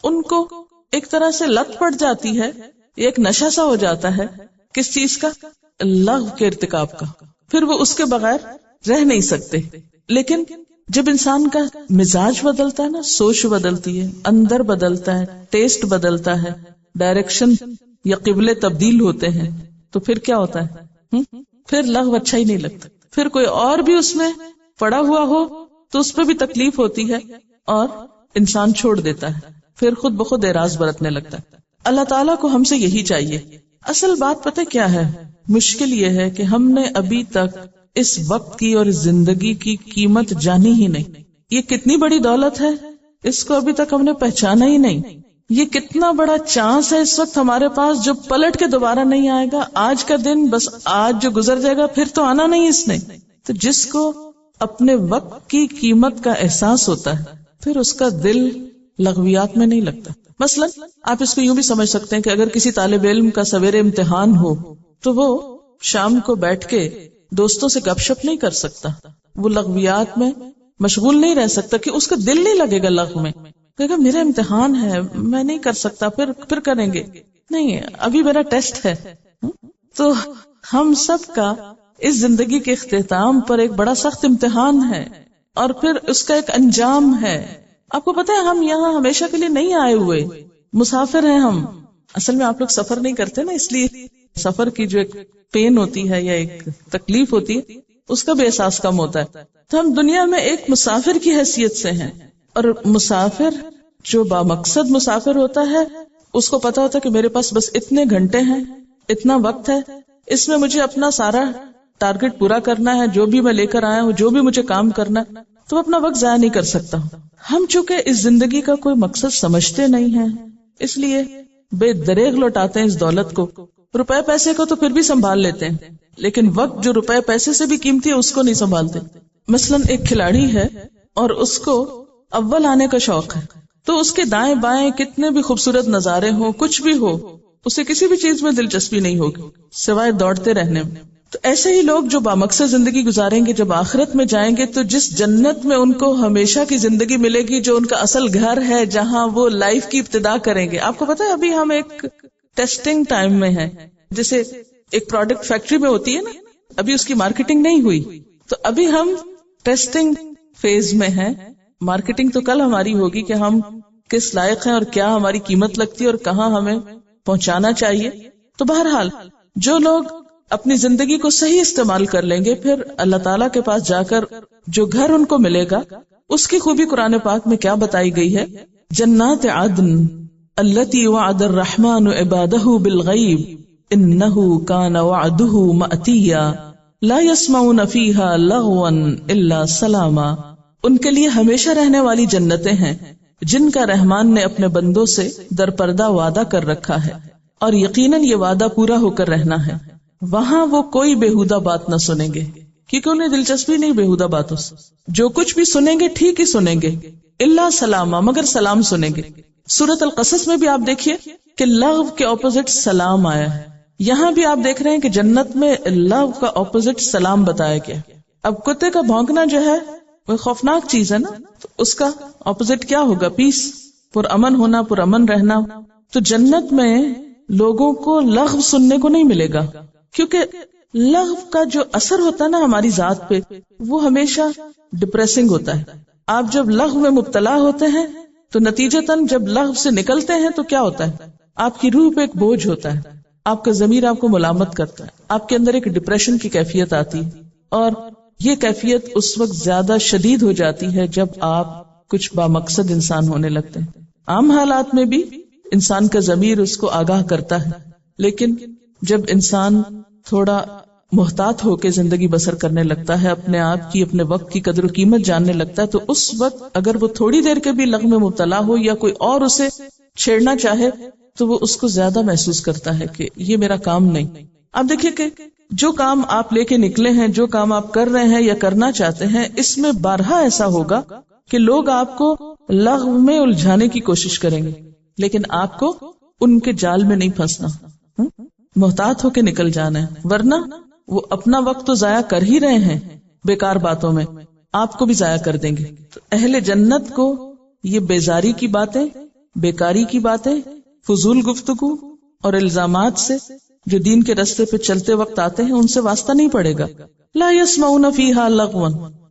ان کو ایک طرح سے لت پڑ جاتی ہے، ایک نشہ سا ہو جاتا ہے. کس چیز کا؟ لغو کے ارتکاب کا. پھر وہ اس کے بغیر رہ نہیں سکتے. لیکن جب انسان کا مزاج بدلتا ہے نا، سوچ بدلتی ہے، اندر بدلتا ہے، ٹیسٹ بدلتا ہے، ڈائریکشن یا قبلے تبدیل ہوتے ہیں، تو پھر کیا ہوتا ہے؟ پھر لغو اچھا ہی نہیں لگتا. پھر کوئی اور بھی اس میں پڑا ہوا ہو تو اس پہ بھی تکلیف ہوتی ہے اور انسان چھوڑ دیتا ہے، پھر خود بخود اعراض برتنے لگتا ہے. اللہ تعالیٰ کو ہم سے یہی چاہیے. اصل بات پتہ کیا ہے؟ مشکل یہ ہے کہ ہم نے ابھی تک اس وقت کی اور زندگی کی قیمت جانی ہی نہیں. یہ کتنی بڑی دولت ہے، اس کو ابھی تک ہم نے پہچانا ہی نہیں. یہ کتنا بڑا چانس ہے اس وقت ہمارے پاس جو پلٹ کے دوبارہ نہیں آئے گا. آج کا دن بس آج جو گزر جائے گا پھر تو آنا نہیں اس نے. تو جس کو اپنے وقت کی قیمت کا احساس ہوتا ہے پھر اس کا دل لغویات میں نہیں لگتا. مثلا آپ اس کو یوں بھی سمجھ سکتے ہیں کہ اگر کسی طالب علم کا سویرے امتحان ہو تو وہ شام کو بیٹھ کے دوستوں سے گپ شپ نہیں کر سکتا، وہ لغویات میں مشغول نہیں رہ سکتا کہ اس کا دل نہیں لگے گا لغو میں. کہ میرا امتحان ہے، میں نہیں کر سکتا، پھر کریں گے، نہیں ابھی میرا ٹیسٹ ہے. تو ہم سب کا اس زندگی کے اختتام پر ایک بڑا سخت امتحان ہے اور پھر اس کا ایک انجام ہے. آپ کو پتا ہے ہم یہاں ہمیشہ کے لیے نہیں آئے ہوئے، مسافر ہیں ہم. اصل میں آپ لوگ سفر نہیں کرتے نا، اس لیے سفر کی جو ایک پین ہوتی ہے یا ایک تکلیف ہوتی ہے اس کا بھی احساس کم ہوتا ہے. تو ہم دنیا میں ایک مسافر کی حیثیت سے ہیں، اور مسافر جو بامقصد مسافر ہوتا ہے اس کو پتا ہوتا ہے کہ میرے پاس بس اتنے گھنٹے ہیں، اتنا وقت ہے، اس میں مجھے اپنا سارا ٹارگٹ پورا کرنا ہے، جو بھی میں لے کر آیا ہوں، جو بھی مجھے کام کرنا ہے، تو اپنا وقت ضائع نہیں کر سکتا ہوں. ہم چونکہ اس زندگی کا کوئی مقصد سمجھتے نہیں ہیں، اس لیے بے دریغ لوٹاتے ہیں اس دولت کو. روپے پیسے کو تو پھر بھی سنبھال لیتے ہیں، لیکن وقت جو روپے پیسے سے بھی قیمتی ہے اس کو نہیں سنبھالتے. مثلا ایک کھلاڑی ہے اور اس کو اول آنے کا شوق ہے، تو اس کے دائیں بائیں کتنے بھی خوبصورت نظارے ہوں، کچھ بھی ہو، اسے کسی بھی چیز میں دلچسپی نہیں ہوگی سوائے دوڑتے رہنے میں۔ تو ایسے ہی لوگ جو بامقصد زندگی گزاریں گے، جب آخرت میں جائیں گے تو جس جنت میں ان کو ہمیشہ کی زندگی ملے گی، جو ان کا اصل گھر ہے، جہاں وہ لائف کی ابتدا کریں گے۔ آپ کو پتا ہے ابھی ہم ایک ٹیسٹنگ ٹائم میں ہیں، جیسے ایک پروڈکٹ فیکٹری میں ہوتی ہے نا، ابھی اس کی مارکیٹنگ نہیں ہوئی، تو ابھی ہم ٹیسٹنگ فیز میں ہیں۔ مارکیٹنگ تو کل ہماری ہوگی کہ ہم کس لائق ہیں اور کیا ہماری قیمت لگتی ہے اور کہاں ہمیں پہنچانا چاہیے۔ تو بہرحال جو لوگ اپنی زندگی کو صحیح استعمال کر لیں گے، پھر اللہ تعالیٰ کے پاس جا کر جو گھر ان کو ملے گا، اس کی خوبی قرآن پاک میں کیا بتائی گئی ہے؟ جنات عدن التی وعد الرحمن عبادہ بالغیب انہ کان وعدہ مأتیا لا يسمعون فیہا لغوا الا سلاما۔ ان کے لیے ہمیشہ رہنے والی جنتیں ہیں جن کا رحمان نے اپنے بندوں سے درپردہ وعدہ کر رکھا ہے، اور یقیناً یہ وعدہ پورا ہو کر رہنا ہے۔ وہاں وہ کوئی بےہودہ بات نہ سنیں گے، کیونکہ انہیں دلچسپی نہیں بےہودہ باتوں سے، جو کچھ بھی سنیں گے ٹھیک ہی سنیں گے، الا سلاما، مگر سلام سنیں گے۔ سورۃ القصص میں بھی آپ دیکھیے کہ لغو کے اپوزٹ سلام آیا ہے، یہاں بھی آپ دیکھ رہے ہیں کہ جنت میں لغو کا اپوزٹ سلام بتایا گیا۔ اب کتے کا بھونکنا جو ہے وہ خوفناک چیز ہے نا، تو اس کا اپوزٹ کیا ہوگا؟ پیس، پرامن ہونا، پرامن رہنا۔ تو جنت میں لوگوں کو لغو سننے کو نہیں ملے گا، کیونکہ لغو کا جو اثر ہوتا ہے نا ہماری ذات پہ، وہ ہمیشہ ڈپریسنگ ہوتا ہے۔ آپ جب لغو میں مبتلا ہوتے ہیں تو نتیجتاً جب لغو سے نکلتے ہیں تو کیا ہوتا ہے؟ آپ کی روح پہ ایک بوجھ ہوتا ہے، آپ کا ضمیر آپ کو ملامت کرتا ہے، آپ کے اندر ایک ڈپریشن کی کیفیت آتی ہے، اور یہ کیفیت اس وقت زیادہ شدید ہو جاتی ہے جب آپ کچھ بامقصد انسان ہونے لگتے ہیں۔ عام حالات میں بھی انسان کا ضمیر اس کو آگاہ کرتا ہے، لیکن جب انسان تھوڑا محتاط ہو کے زندگی بسر کرنے لگتا ہے، اپنے آپ کی، اپنے وقت کی قدر و قیمت جاننے لگتا ہے، تو اس وقت اگر وہ تھوڑی دیر کے بھی لغو میں مبتلا ہو یا کوئی اور اسے چھیڑنا چاہے تو وہ اس کو زیادہ محسوس کرتا ہے کہ یہ میرا کام نہیں۔ آپ دیکھیے کہ جو کام آپ لے کے نکلے ہیں، جو کام آپ کر رہے ہیں یا کرنا چاہتے ہیں، اس میں بارہا ایسا ہوگا کہ لوگ آپ کو لغو میں الجھانے کی کوشش کریں گے، لیکن آپ کو ان کے جال میں نہیں پھنسنا، محتاط ہو کے نکل جانا ہے، ورنہ وہ اپنا وقت تو ضائع کر ہی رہے ہیں بیکار باتوں میں، آپ کو بھی ضائع کر دیں گے۔ تو اہل جنت کو یہ بیزاری کی باتیں، بیکاری کی باتیں، فضول گفتگو اور الزامات سے جو دین کے رستے پہ چلتے وقت آتے ہیں ان سے واسطہ نہیں پڑے گا۔ لا يسمعون فیہا لغوا،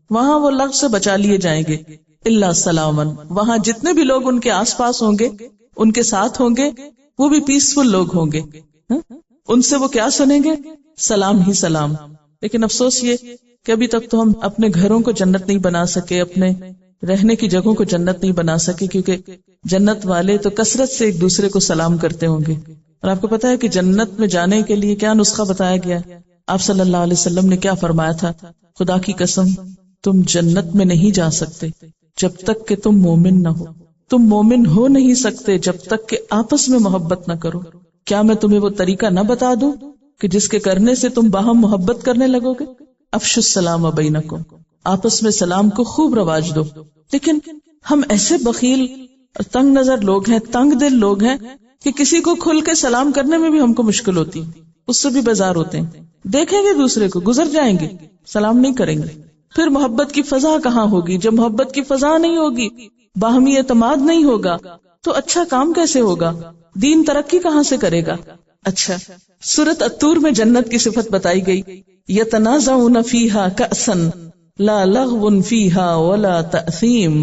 وہاں وہ لغو سے بچا لیے جائیں گے، الا سلاما، وہاں جتنے بھی لوگ ان کے آس پاس ہوں گے، ان کے ساتھ ہوں گے، وہ بھی پیسفل لوگ ہوں گے، ان سے وہ کیا سنیں گے؟ سلام ہی سلام۔ لیکن افسوس یہ کہ ابھی تک تو ہم اپنے گھروں کو جنت نہیں بنا سکے، اپنے رہنے کی جگہوں کو جنت نہیں بنا سکے، کیونکہ جنت والے تو کثرت سے ایک دوسرے کو سلام کرتے ہوں گے۔ اور آپ کو پتا ہے کہ جنت میں جانے کے لیے کیا نسخہ بتایا گیا؟ آپ صلی اللہ علیہ وسلم نے کیا فرمایا تھا؟ خدا کی قسم تم جنت میں نہیں جا سکتے جب تک کہ تم مومن نہ ہو، تم مومن ہو نہیں سکتے جب تک کہ آپس میں محبت نہ کرو۔ کیا میں تمہیں وہ طریقہ نہ بتا دوں کہ جس کے کرنے سے تم باہم محبت کرنے لگو گے؟ افشوا السلام بینکم، آپس میں سلام کو خوب رواج دو۔ لیکن ہم ایسے بخیل اور تنگ نظر لوگ ہیں، تنگ دل لوگ ہیں کہ کسی کو کھل کے سلام کرنے میں بھی ہم کو مشکل ہوتی، اس سے بھی بیزار ہوتے ہیں۔ دیکھیں گے دوسرے کو، گزر جائیں گے، سلام نہیں کریں گے۔ پھر محبت کی فضا کہاں ہوگی؟ جب محبت کی فضا نہیں ہوگی، باہمی اعتماد نہیں ہوگا، تو اچھا کام کیسے ہوگا؟ دین ترقی کہاں سے کرے گا؟ اچھا، سورۃ الطور میں جنت کی صفت بتائی گئی، یتنازعون فیہا کأسا لا لغو فیہا ولا تأثیم۔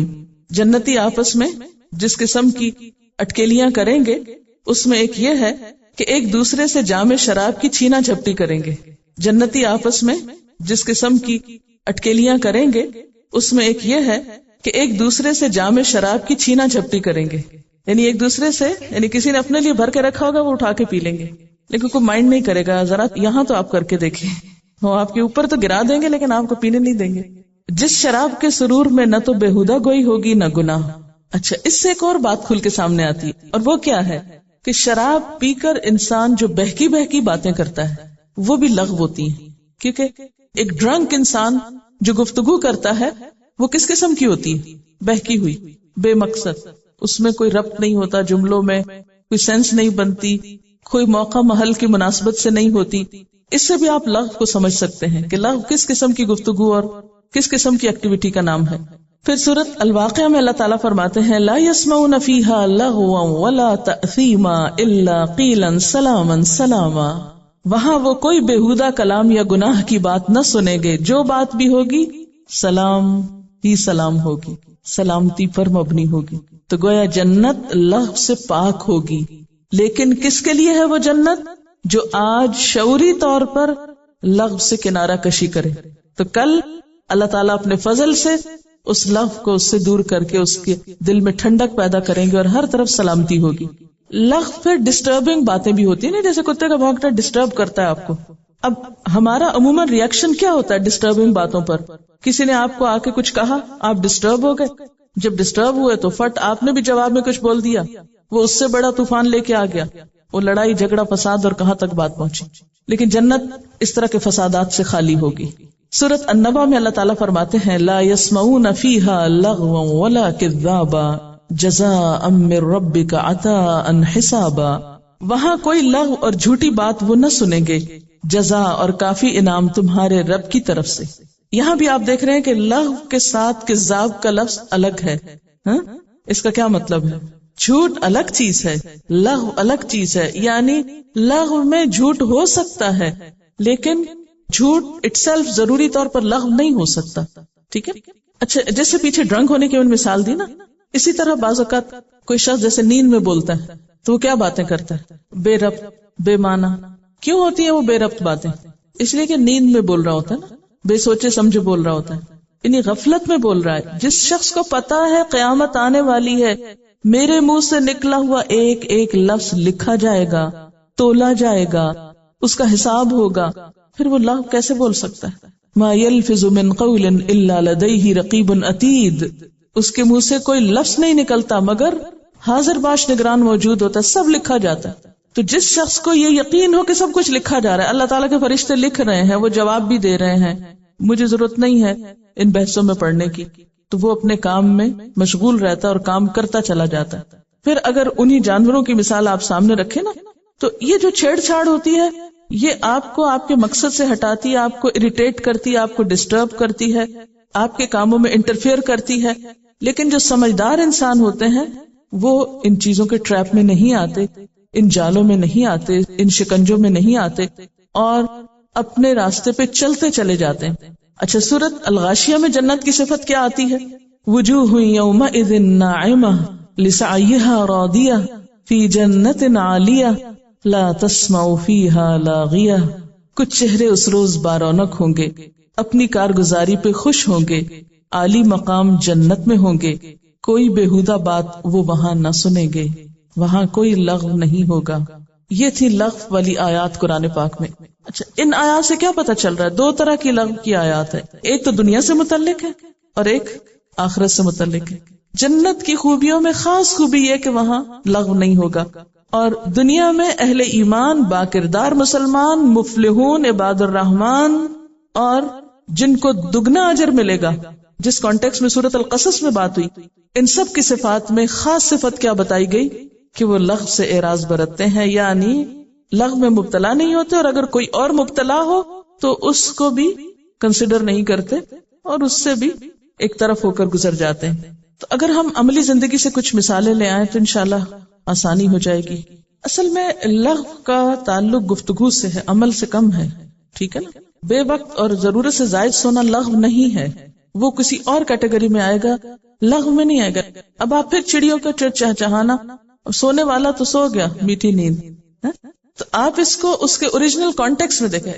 جنتی آپس میں جس قسم کی اٹکیلیاں کریں گے اس میں ایک یہ ہے کہ ایک دوسرے سے جام شراب کی چھینا جھپٹی کریں گے۔ جنتی آپس میں جس قسم کی اٹکیلیاں کریں گے اس میں ایک یہ ہے کہ ایک دوسرے سے جام شراب کی چھینا جھپٹی کریں گے، یعنی ایک دوسرے سے، یعنی کسی نے اپنے لیے بھر کے رکھا ہوگا وہ اٹھا کے پی لیں گے، لیکن کوئی مائنڈ نہیں کرے گا۔ ذرا یہاں تو آپ کر کے دیکھیں، وہ آپ کے اوپر تو گرا دیں گے لیکن آپ کو پینے نہیں دیں گے۔ جس شراب کے سرور میں نہ تو بےہودہ گوئی ہوگی نہ گناہ۔ اچھا، اس سے ایک اور بات کھل کے سامنے آتی ہے، اور وہ کیا ہے کہ شراب پی کر انسان جو بہکی بہکی باتیں کرتا ہے وہ بھی لغو ہوتی ہیں، کیونکہ ایک ڈرنک انسان جو گفتگو کرتا ہے وہ کس قسم کی ہوتی ہے؟ بہکی ہوئی، بے مقصد، اس میں کوئی ربط نہیں ہوتا، جملوں میں کوئی سینس نہیں بنتی، کوئی موقع محل کی مناسبت سے نہیں ہوتی. اس سے بھی آپ لغو کو سمجھ سکتے ہیں کہ لغو کس قسم کی گفتگو اور کس قسم کی ایکٹیویٹی کا نام ہے. پھر سورۃ الواقعہ میں اللہ تعالیٰ فرماتے ہیں لا يسمعون فيها لغوا ولا تأثیما الا قیلا سلاما سلاما. وہاں وہ کوئی بےہودہ کلام یا گناہ کی بات نہ سنیں گے، جو بات بھی ہوگی سلام ہی سلام ہوگی، سلامتی پر مبنی ہوگی. تو گویا جنت لغو سے پاک ہوگی. لیکن کس کے لیے ہے وہ جنت؟ جو آج شعوری طور پر لغو سے کنارہ کشی کرے. تو کل اللہ تعالیٰ اپنے فضل سے اس لغو کو اس سے دور کر کے اس کے دل میں ٹھنڈک پیدا کریں گے اور ہر طرف سلامتی ہوگی. لغو پھر ڈسٹربنگ باتیں بھی ہوتی ہیں نا، جیسے کتے کا بھونکنا ڈسٹرب کرتا ہے آپ کو. اب ہمارا عموماً ریئیکشن کیا ہوتا ہے ڈسٹربنگ باتوں پر؟ کسی نے آپ کو آ کے کچھ کہا، آپ ڈسٹرب ہو گئے. جب ڈسٹرب ہوئے تو فٹ آپ نے بھی جواب میں کچھ بول دیا، وہ اس سے بڑا طوفان لے کے آ گیا، وہ لڑائی جھگڑا فساد اور کہاں تک بات پہنچی. لیکن جنت اس طرح کے فسادات سے خالی ہوگی. سورۃ النبا میں اللہ تعالیٰ فرماتے ہیں لا يسمعون فيها لغوا ولا كذابا جزاء من ربك عطاء حسابا. وہاں کوئی لغو اور جھوٹی بات وہ نہ سنیں گے، جزا اور کافی انعام تمہارے رب کی طرف سے. یہاں بھی آپ دیکھ رہے ہیں کہ لغو کے ساتھ کذاب کا لفظ الگ ہے. اس کا کیا مطلب ہے؟ جھوٹ الگ چیز ہے، لغو الگ چیز ہے. یعنی لغو میں جھوٹ ہو سکتا ہے لیکن جھوٹ اٹ سیلف ضروری طور پر لغو نہیں ہو سکتا. ٹھیک ہے. اچھا، جیسے پیچھے ڈرنک ہونے کی مثال دی نا، اسی طرح بعض اوقات کوئی شخص جیسے نیند میں بولتا ہے تو وہ کیا باتیں کرتا ہے؟ بے ربط، بے معنی. کیوں ہوتی ہیں وہ بے ربط باتیں؟ اس لیے کہ نیند میں بول رہا ہوتا ہے نا، بے سوچے سمجھے بول رہا ہوتا ہے، یعنی غفلت میں بول رہا ہے. جس شخص کو پتا ہے قیامت آنے والی ہے، میرے منہ سے نکلا ہوا ایک ایک لفظ لکھا جائے گا، تولا جائے گا، اس کا حساب ہوگا، پھر وہ لغو کیسے بول سکتا ہے؟ ما یلفظ من قول الا لدیہ رقیب عتید. اس کے منہ سے کوئی لفظ نہیں نکلتا مگر حاضر باش نگران موجود ہوتا ہے، سب لکھا جاتا ہے. تو جس شخص کو یہ یقین ہو کہ سب کچھ لکھا جا رہا ہے، اللہ تعالیٰ کے فرشتے لکھ رہے ہیں، وہ جواب بھی دے رہے ہیں، مجھے ضرورت نہیں ہے ان بحثوں میں پڑھنے کی، تو وہ اپنے کام میں مشغول رہتا ہے اور کام کرتا چلا جاتا ہے. پھر اگر انہی جانوروں کی مثال آپ سامنے رکھیں نا، تو یہ جو چھیڑ چھاڑ ہوتی ہے یہ آپ کو آپ کے مقصد سے ہٹاتی ہے، آپ کو اریٹیٹ کرتی ہے، آپ کو ڈسٹرب کرتی ہے، آپ کے کاموں میں انٹرفیئر کرتی ہے. لیکن جو سمجھدار انسان ہوتے ہیں وہ ان چیزوں کے ٹریپ میں نہیں آتے، ان جالوں میں نہیں آتے، ان شکنجوں میں نہیں آتے اور اپنے راستے پہ چلتے چلے جاتے ہیں. اچھا، سورۃ الغاشیہ میں جنت کی صفت کیا آتی ہے؟ وجوہ یومئذ ناعمہ لسعیہا راضیہ فی جنت عالیہ لا تسمع فیہا لاغیہ. کچھ چہرے اس روز بارونق ہوں گے، اپنی کارگزاری پہ خوش ہوں گے، عالی مقام جنت میں ہوں گے، کوئی بےہودہ بات وہ وہاں نہ سنیں گے، وہاں کوئی لغو نہیں ہوگا. یہ تھی لغو والی آیات قرآن پاک میں. اچھا، ان آیات سے کیا پتہ چل رہا ہے؟ دو طرح کی لغو کی آیات ہے، ایک تو دنیا سے متعلق ہے اور ایک آخرت سے متعلق ہے. جنت کی خوبیوں میں خاص خوبی یہ کہ وہاں لغو نہیں ہوگا، اور دنیا میں اہل ایمان، باکردار مسلمان، مفلحون، عباد الرحمن اور جن کو دگنا اجر ملے گا، جس کانٹیکس میں سورۃ القصص میں بات ہوئی، ان سب کی صفات میں خاص صفت کیا بتائی گئی کہ وہ لغو سے اعراض برتتے ہیں، یعنی لغو میں مبتلا نہیں ہوتے، اور اگر کوئی اور مبتلا ہو تو اس کو بھی کنسیڈر نہیں کرتے اور اس سے بھی ایک طرف ہو کر گزر جاتے ہیں. تو اگر ہم عملی زندگی سے کچھ مثالیں لے آئیں تو انشاءاللہ آسانی ہو جائے گی. اصل میں لغو کا تعلق گفتگو سے ہے، عمل سے کم ہے. ٹھیک ہے نا؟ بے وقت اور ضرورت سے زائد سونا لغو نہیں ہے، وہ کسی اور کیٹیگری میں آئے گا، لغو میں نہیں آئے گا. اب آپ پھر چڑیوں کا چہچہانا، سونے والا تو سو گیا، میٹھی نیند، تو آپ اس کو اس کے اوریجنل کانٹیکس میں دیکھیں.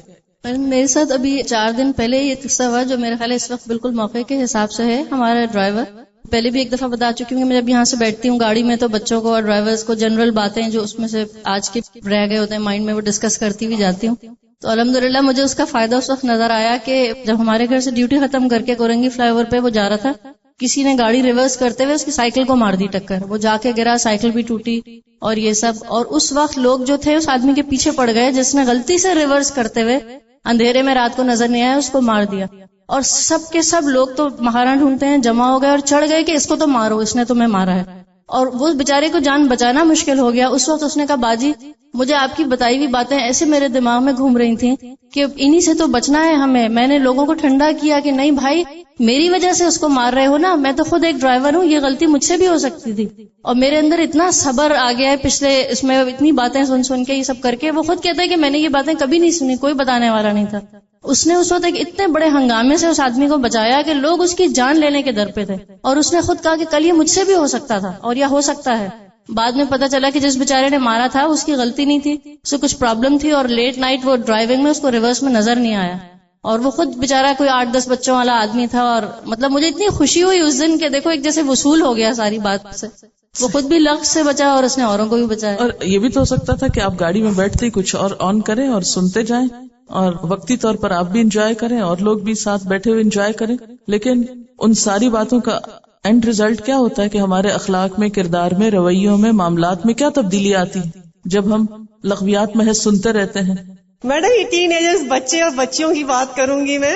میرے ساتھ ابھی 4 دن پہلے یہ قصہ ہوا جو میرے خیال ہے اس وقت بالکل موقع کے حساب سے ہے. ہمارا ڈرائیور، پہلے بھی ایک دفعہ بتا چکی ہوں کہ میں جب یہاں سے بیٹھتی ہوں گاڑی میں تو بچوں کو اور ڈرائیورز کو جنرل باتیں جو اس میں سے آج کے رہ گئے ہوتے ہیں مائنڈ میں وہ ڈسکس کرتی ہوئی جاتی ہوں. تو الحمدللہ مجھے اس کا فائدہ اس وقت نظر آیا کہ جب ہمارے گھر سے ڈیوٹی ختم کر کے کورنگی فلائی اوور پہ وہ جا رہا تھا، کسی نے گاڑی ریورس کرتے ہوئے اس کی سائیکل کو مار دی ٹکر، وہ جا کے گرا، سائیکل بھی ٹوٹی اور یہ سب. اور اس وقت لوگ جو تھے اس آدمی کے پیچھے پڑ گئے جس نے غلطی سے ریورس کرتے ہوئے اندھیرے میں رات کو نظر نہیں آیا اس کو مار دیا. اور سب کے سب لوگ تو مہارا ڈھونڈتے ہیں جمع ہو گئے اور چڑھ گئے کہ اس کو تو مارو، اس نے تمہیں مارا ہے. اور وہ بیچارے کو جان بچانا مشکل ہو گیا. اس وقت اس نے کہا باجی مجھے آپ کی بتائی ہوئی باتیں ایسے میرے دماغ میں گھوم رہی تھیں کہ انہی سے تو بچنا ہے ہمیں. میں نے لوگوں کو ٹھنڈا کیا کہ نہیں بھائی میری وجہ سے اس کو مار رہے ہو نا, میں تو خود ایک ڈرائیور ہوں, یہ غلطی مجھ سے بھی ہو سکتی تھی. اور میرے اندر اتنا صبر آ گیا ہے پچھلے اس میں اتنی باتیں سن کے یہ سب کر کے. وہ خود کہتا ہے کہ میں نے یہ باتیں کبھی نہیں سنی, کوئی بتانے والا نہیں تھا. اس نے اس وقت ایک اتنے بڑے ہنگامے سے اس آدمی کو بچایا کہ لوگ اس کی جان لینے کے در پہ تھے, اور اس نے خود کہا کہ کل یہ مجھ سے بھی ہو سکتا تھا اور یا ہو سکتا ہے. بعد میں پتا چلا کہ جس بیچارے نے مارا تھا اس کی غلطی نہیں تھی, اسے کچھ پرابلم تھی, اور لیٹ نائٹ وہ ڈرائیونگ میں اس کو ریورس میں نظر نہیں آیا, اور وہ خود بیچارہ کوئی 8-10 بچوں والا آدمی تھا. اور مطلب مجھے اتنی خوشی ہوئی اس دن کہ دیکھو ایک جیسے وصول ہو گیا ساری بات سے. وہ خود بھی لغز سے بچا اور اس نے اوروں کو بھی بچایا. اور یہ بھی تو ہو سکتا تھا کہ آپ گاڑی میں بیٹھتے ہی کچھ اور آن کریں اور سنتے جائیں, اور وقتی طور پر آپ بھی انجوائے کریں اور لوگ بھی ساتھ بیٹھے ہوئے انجوائے کریں. لیکن ان ساری باتوں کا اینڈ ریزلٹ کیا ہوتا ہے کہ ہمارے اخلاق میں, کردار میں, رویوں میں, معاملات میں کیا تبدیلی آتی ہے جب ہم لغویات محض سنتے رہتے ہیں. میڈم یہ ٹین ایجرز بچے اور بچیوں کی بات کروں گی میں,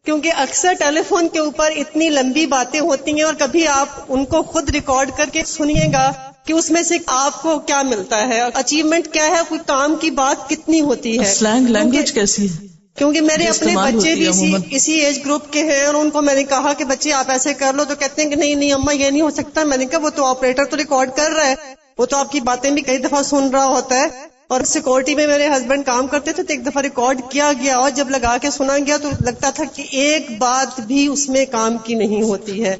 کیونکہ اکثر ٹیلی فون کے اوپر اتنی لمبی باتیں ہوتی ہیں, اور کبھی آپ ان کو خود ریکارڈ کر کے سنیے گا کہ اس میں سے آپ کو کیا ملتا ہے, اچیومنٹ کیا ہے, کوئی کام کی بات کتنی ہوتی ہے, سلینگ لینگویج کیسی ہے. کیونکہ میرے اپنے بچے بھی اسی ایج گروپ کے ہیں, اور ان کو میں نے کہا کہ بچے آپ ایسے کر لو, تو کہتے ہیں کہ نہیں اماں یہ نہیں ہو سکتا. میں نے کہا وہ تو آپریٹر تو ریکارڈ کر رہا ہے, وہ تو آپ کی باتیں بھی کئی دفعہ سن رہا ہوتا ہے. اور سیکورٹی میں میرے ہسبینڈ کام کرتے تھے, تو ایک دفعہ ریکارڈ کیا گیا, اور جب لگا کے سنا گیا تو لگتا تھا کہ ایک بات بھی اس میں کام کی نہیں ہوتی ہے.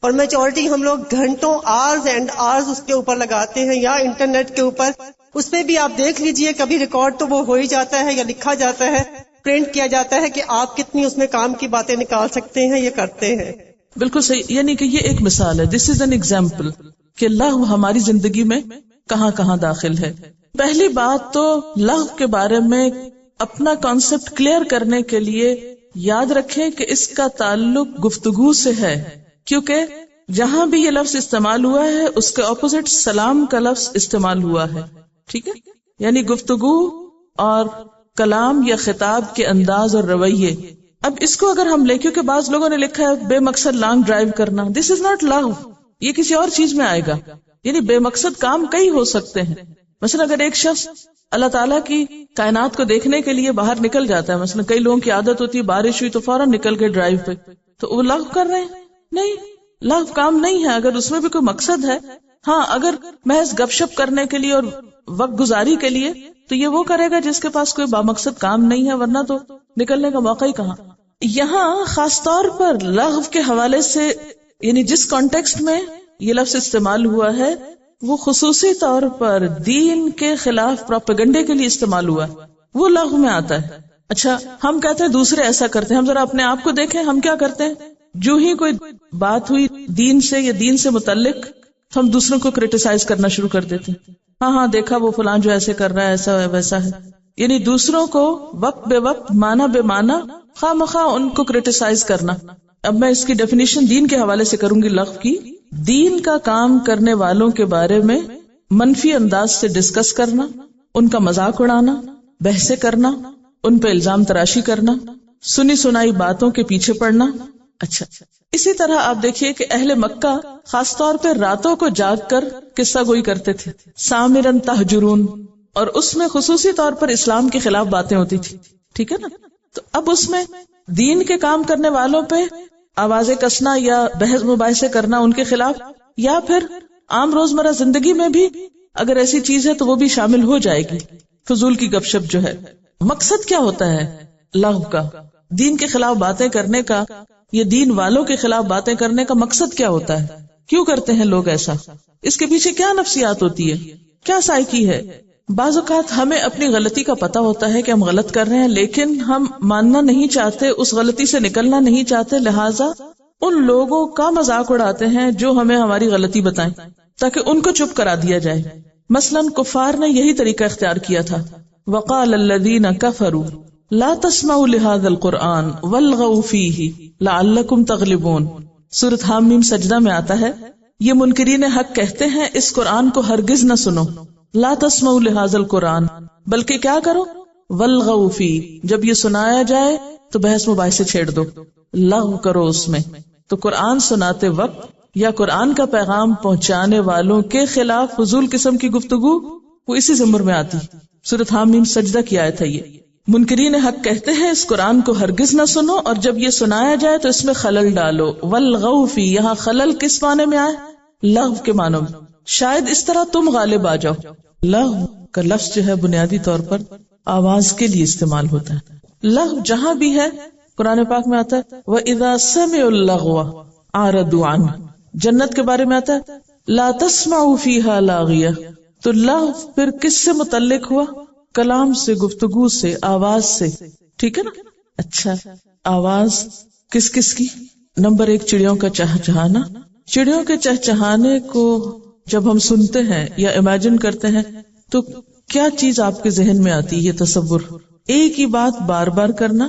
اور میجورٹی ہم لوگ گھنٹوں آورز اینڈ آورز اس کے اوپر لگاتے ہیں, یا انٹرنیٹ کے اوپر. اس پہ بھی آپ دیکھ لیجئے, کبھی ریکارڈ تو وہ ہو ہی جاتا ہے یا لکھا جاتا ہے, پرنٹ کیا جاتا ہے کہ آپ کتنی اس میں کام کی باتیں نکال سکتے ہیں, یہ کرتے ہیں. بالکل صحیح. یعنی کہ یہ ایک مثال ہے, دس از این ایگزامپل کہ لغو ہماری زندگی میں کہاں کہاں داخل ہے. پہلی بات تو لغو کے بارے میں اپنا کانسیپٹ کلیئر کرنے کے لیے یاد رکھیں کہ اس کا تعلق گفتگو سے ہے, کیونکہ جہاں بھی یہ لفظ استعمال ہوا ہے اس کے اپوزٹ سلام کا لفظ استعمال ہوا ہے. ٹھیک ہے, یعنی گفتگو اور کلام یا خطاب کے انداز اور رویے. اب اس کو اگر ہم لیں, کیونکہ بعض لوگوں نے لکھا ہے بے مقصد لانگ ڈرائیو کرنا, دس از ناٹ لغو, یہ کسی اور چیز میں آئے گا. یعنی بے مقصد کام کئی ہو سکتے ہیں. مثلا اگر ایک شخص اللہ تعالیٰ کی کائنات کو دیکھنے کے لیے باہر نکل جاتا ہے, مثلا کئی لوگوں کی عادت ہوتی ہے بارش ہوئی تو فوراً نکل کے ڈرائیو پہ, تو وہ لغو کر رہے ہیں؟ نہیں, لغو کام نہیں ہے اگر اس میں بھی کوئی مقصد ہے. ہاں اگر محض گپ شپ کرنے کے لیے اور وقت گزاری کے لیے, تو یہ وہ کرے گا جس کے پاس کوئی بامقصد کام نہیں ہے, ورنہ تو نکلنے کا موقع ہی کہاں. یہاں خاص طور پر لغو کے حوالے سے, یعنی جس کانٹیکسٹ میں یہ لفظ استعمال ہوا ہے وہ خصوصی طور پر دین کے خلاف پروپیگنڈے کے لیے استعمال ہوا, وہ لغو میں آتا ہے. اچھا, ہم کہتے ہیں دوسرے ایسا کرتے ہیں, ہم ذرا اپنے آپ کو دیکھیں, ہم کیا کرتے ہیں؟ جو ہی کوئی بات ہوئی دین سے یا دین سے متعلق, تو ہم دوسروں کو کرٹیسائز کرنا شروع کر دیتے ہیں. ہاں دیکھا وہ فلاں جو ایسے کر رہا ہے, ایسا ہے ویسا ہے. یعنی دوسروں کو وقت بے وقت, معنی بے معنی, خواہ مخواہ ان کو کرٹیسائز کرنا. اب میں اس کی ڈیفینیشن دین کے حوالے سے کروں گی لغو کی. دین کا کام کرنے والوں کے بارے میں منفی انداز سے ڈسکس کرنا, ان کا مذاق اڑانا, بحثیں کرنا, ان پہ الزام تراشی کرنا, سنی سنائی باتوں کے پیچھے پڑنا. اچھا, اسی طرح آپ دیکھیے کہ اہل مکہ خاص طور پہ راتوں کو جاگ کر قصہ گوئی کرتے تھے, سامرن تہجرون, اور اس میں خصوصی طور پر اسلام کے خلاف باتیں ہوتی تھی. ٹھیک ہے نا. تو اب اس میں دین کے کام کرنے والوں پہ آوازیں کسنا یا بحث مباحثے کرنا ان کے خلاف, یا پھر عام روزمرہ زندگی میں بھی اگر ایسی چیز ہے تو وہ بھی شامل ہو جائے گی. فضول کی گپ شپ جو ہے. مقصد کیا ہوتا ہے لغو کا؟ دین کے خلاف باتیں کرنے کا یا دین والوں کے خلاف باتیں کرنے کا مقصد کیا ہوتا ہے؟ کیوں کرتے ہیں لوگ ایسا؟ اس کے پیچھے کیا نفسیات ہوتی ہے, کیا سائیکی ہے؟ بعض اوقات ہمیں اپنی غلطی کا پتہ ہوتا ہے کہ ہم غلط کر رہے ہیں, لیکن ہم ماننا نہیں چاہتے, اس غلطی سے نکلنا نہیں چاہتے, لہٰذا ان لوگوں کا مذاق اڑاتے ہیں جو ہمیں ہماری غلطی بتائیں تاکہ ان کو چپ کرا دیا جائے. مثلاً کفار نے یہی طریقہ اختیار کیا تھا. وقال الذین کفروا لا تسمعوا لهذا القرآن والغوا فیہ لعلکم تغلبون. سورۃ حامیم سجدہ میں آتا ہے, یہ منکرین حق کہتے ہیں اس قرآن کو ہرگز نہ سنو, لا تسمعوا لهذا القرآن, بلکہ کیا کرو, والغوا فیہ, جب یہ سنایا جائے تو بحث مباحثے چھیڑ دو, لغو کرو اس میں. تو قرآن سناتے وقت یا قرآن کا پیغام پہنچانے والوں کے خلاف فضول قسم کی گفتگو وہ اسی زمر میں آتی. سورۃ حامیم سجدہ کی آیت ہے یہ. منکرین حق کہتے ہیں اس قرآن کو ہرگز نہ سنو اور جب یہ سنایا جائے تو اس میں خلل ڈالو. والغو فی، یہاں خلل کس معنی میں آئے؟ لغو کے معنی میں. شاید اس طرح تم غالب آ جاؤ. لغو کا لفظ جو ہے بنیادی طور پر آواز کے لیے استعمال ہوتا ہے. لغو جہاں بھی ہے قرآن پاک میں آتا ہے وَإِذَا سَمِعُوا اللَّغْوَ أَعْرَضُوا عَنْهُ. جنت کے بارے میں آتا ہے لا تسمعوا فیہا لاغیہ. تو لغو پھر کس سے متعلق ہوا؟ کلام سے، گفتگو سے، آواز سے. ٹھیک ہے نا؟ اچھا آواز کس کس کی؟ نمبر 1 چڑیوں کا چہچہانا. چڑیوں کے چہچہانے کو جب ہم سنتے ہیں یا امیجن کرتے ہیں تو کیا چیز آپ کے ذہن میں آتی ہے؟ یہ تصور ایک ہی بات بار بار کرنا،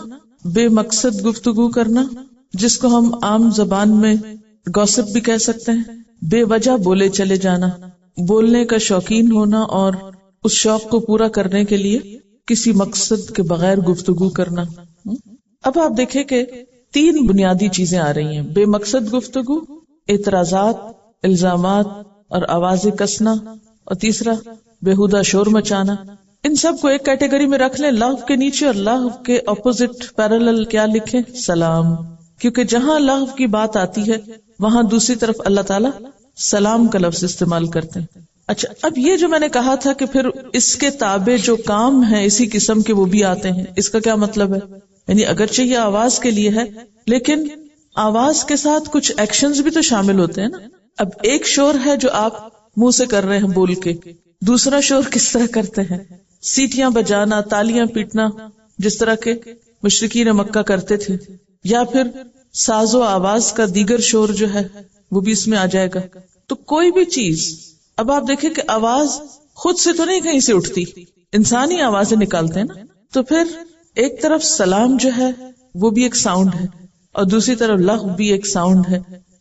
بے مقصد گفتگو کرنا جس کو ہم عام زبان میں گوسپ بھی کہہ سکتے ہیں، بے وجہ بولے چلے جانا، بولنے کا شوقین ہونا اور اس شوق کو پورا کرنے کے لیے کسی مقصد کے بغیر گفتگو کرنا. اب آپ دیکھیں کہ 3 بنیادی چیزیں آ رہی ہیں: بے مقصد گفتگو، اعتراضات، الزامات اور آوازیں کسنا، اور تیسرا بےہودہ شور مچانا. ان سب کو ایک کیٹیگری میں رکھ لیں، لغو کے نیچے، اور لغو کے اپوزٹ پیرالل کیا لکھیں؟ سلام. کیونکہ جہاں لغو کی بات آتی ہے وہاں دوسری طرف اللہ تعالیٰ سلام کا لفظ استعمال کرتے ہیں. اچھا اب یہ جو میں نے کہا تھا کہ پھر اس کے تابع جو کام ہیں اسی قسم کے وہ بھی آتے ہیں، اس کا کیا مطلب ہے؟ یعنی اگرچہ یہ آواز کے لیے ہے لیکن آواز کے ساتھ کچھ ایکشنز بھی تو شامل ہوتے ہیں نا. اب ایک شور ہے جو آپ منہ سے کر رہے ہیں بول کے، دوسرا شور کس طرح کرتے ہیں؟ سیٹیاں بجانا، تالیاں پیٹنا، جس طرح کے مشرکین مکہ کرتے تھے، یا پھر ساز و آواز کا دیگر شور جو ہے وہ بھی اس میں آ جائے گا. تو کوئی بھی چیز، اب آپ دیکھیں کہ آواز خود سے تو نہیں کہیں سے اٹھتی، انسانی آوازیں نکالتے ہیں نا. تو پھر ایک طرف سلام جو ہے وہ بھی ایک ساؤنڈ ہے اور دوسری طرف لغو بھی ایک ساؤنڈ ہے.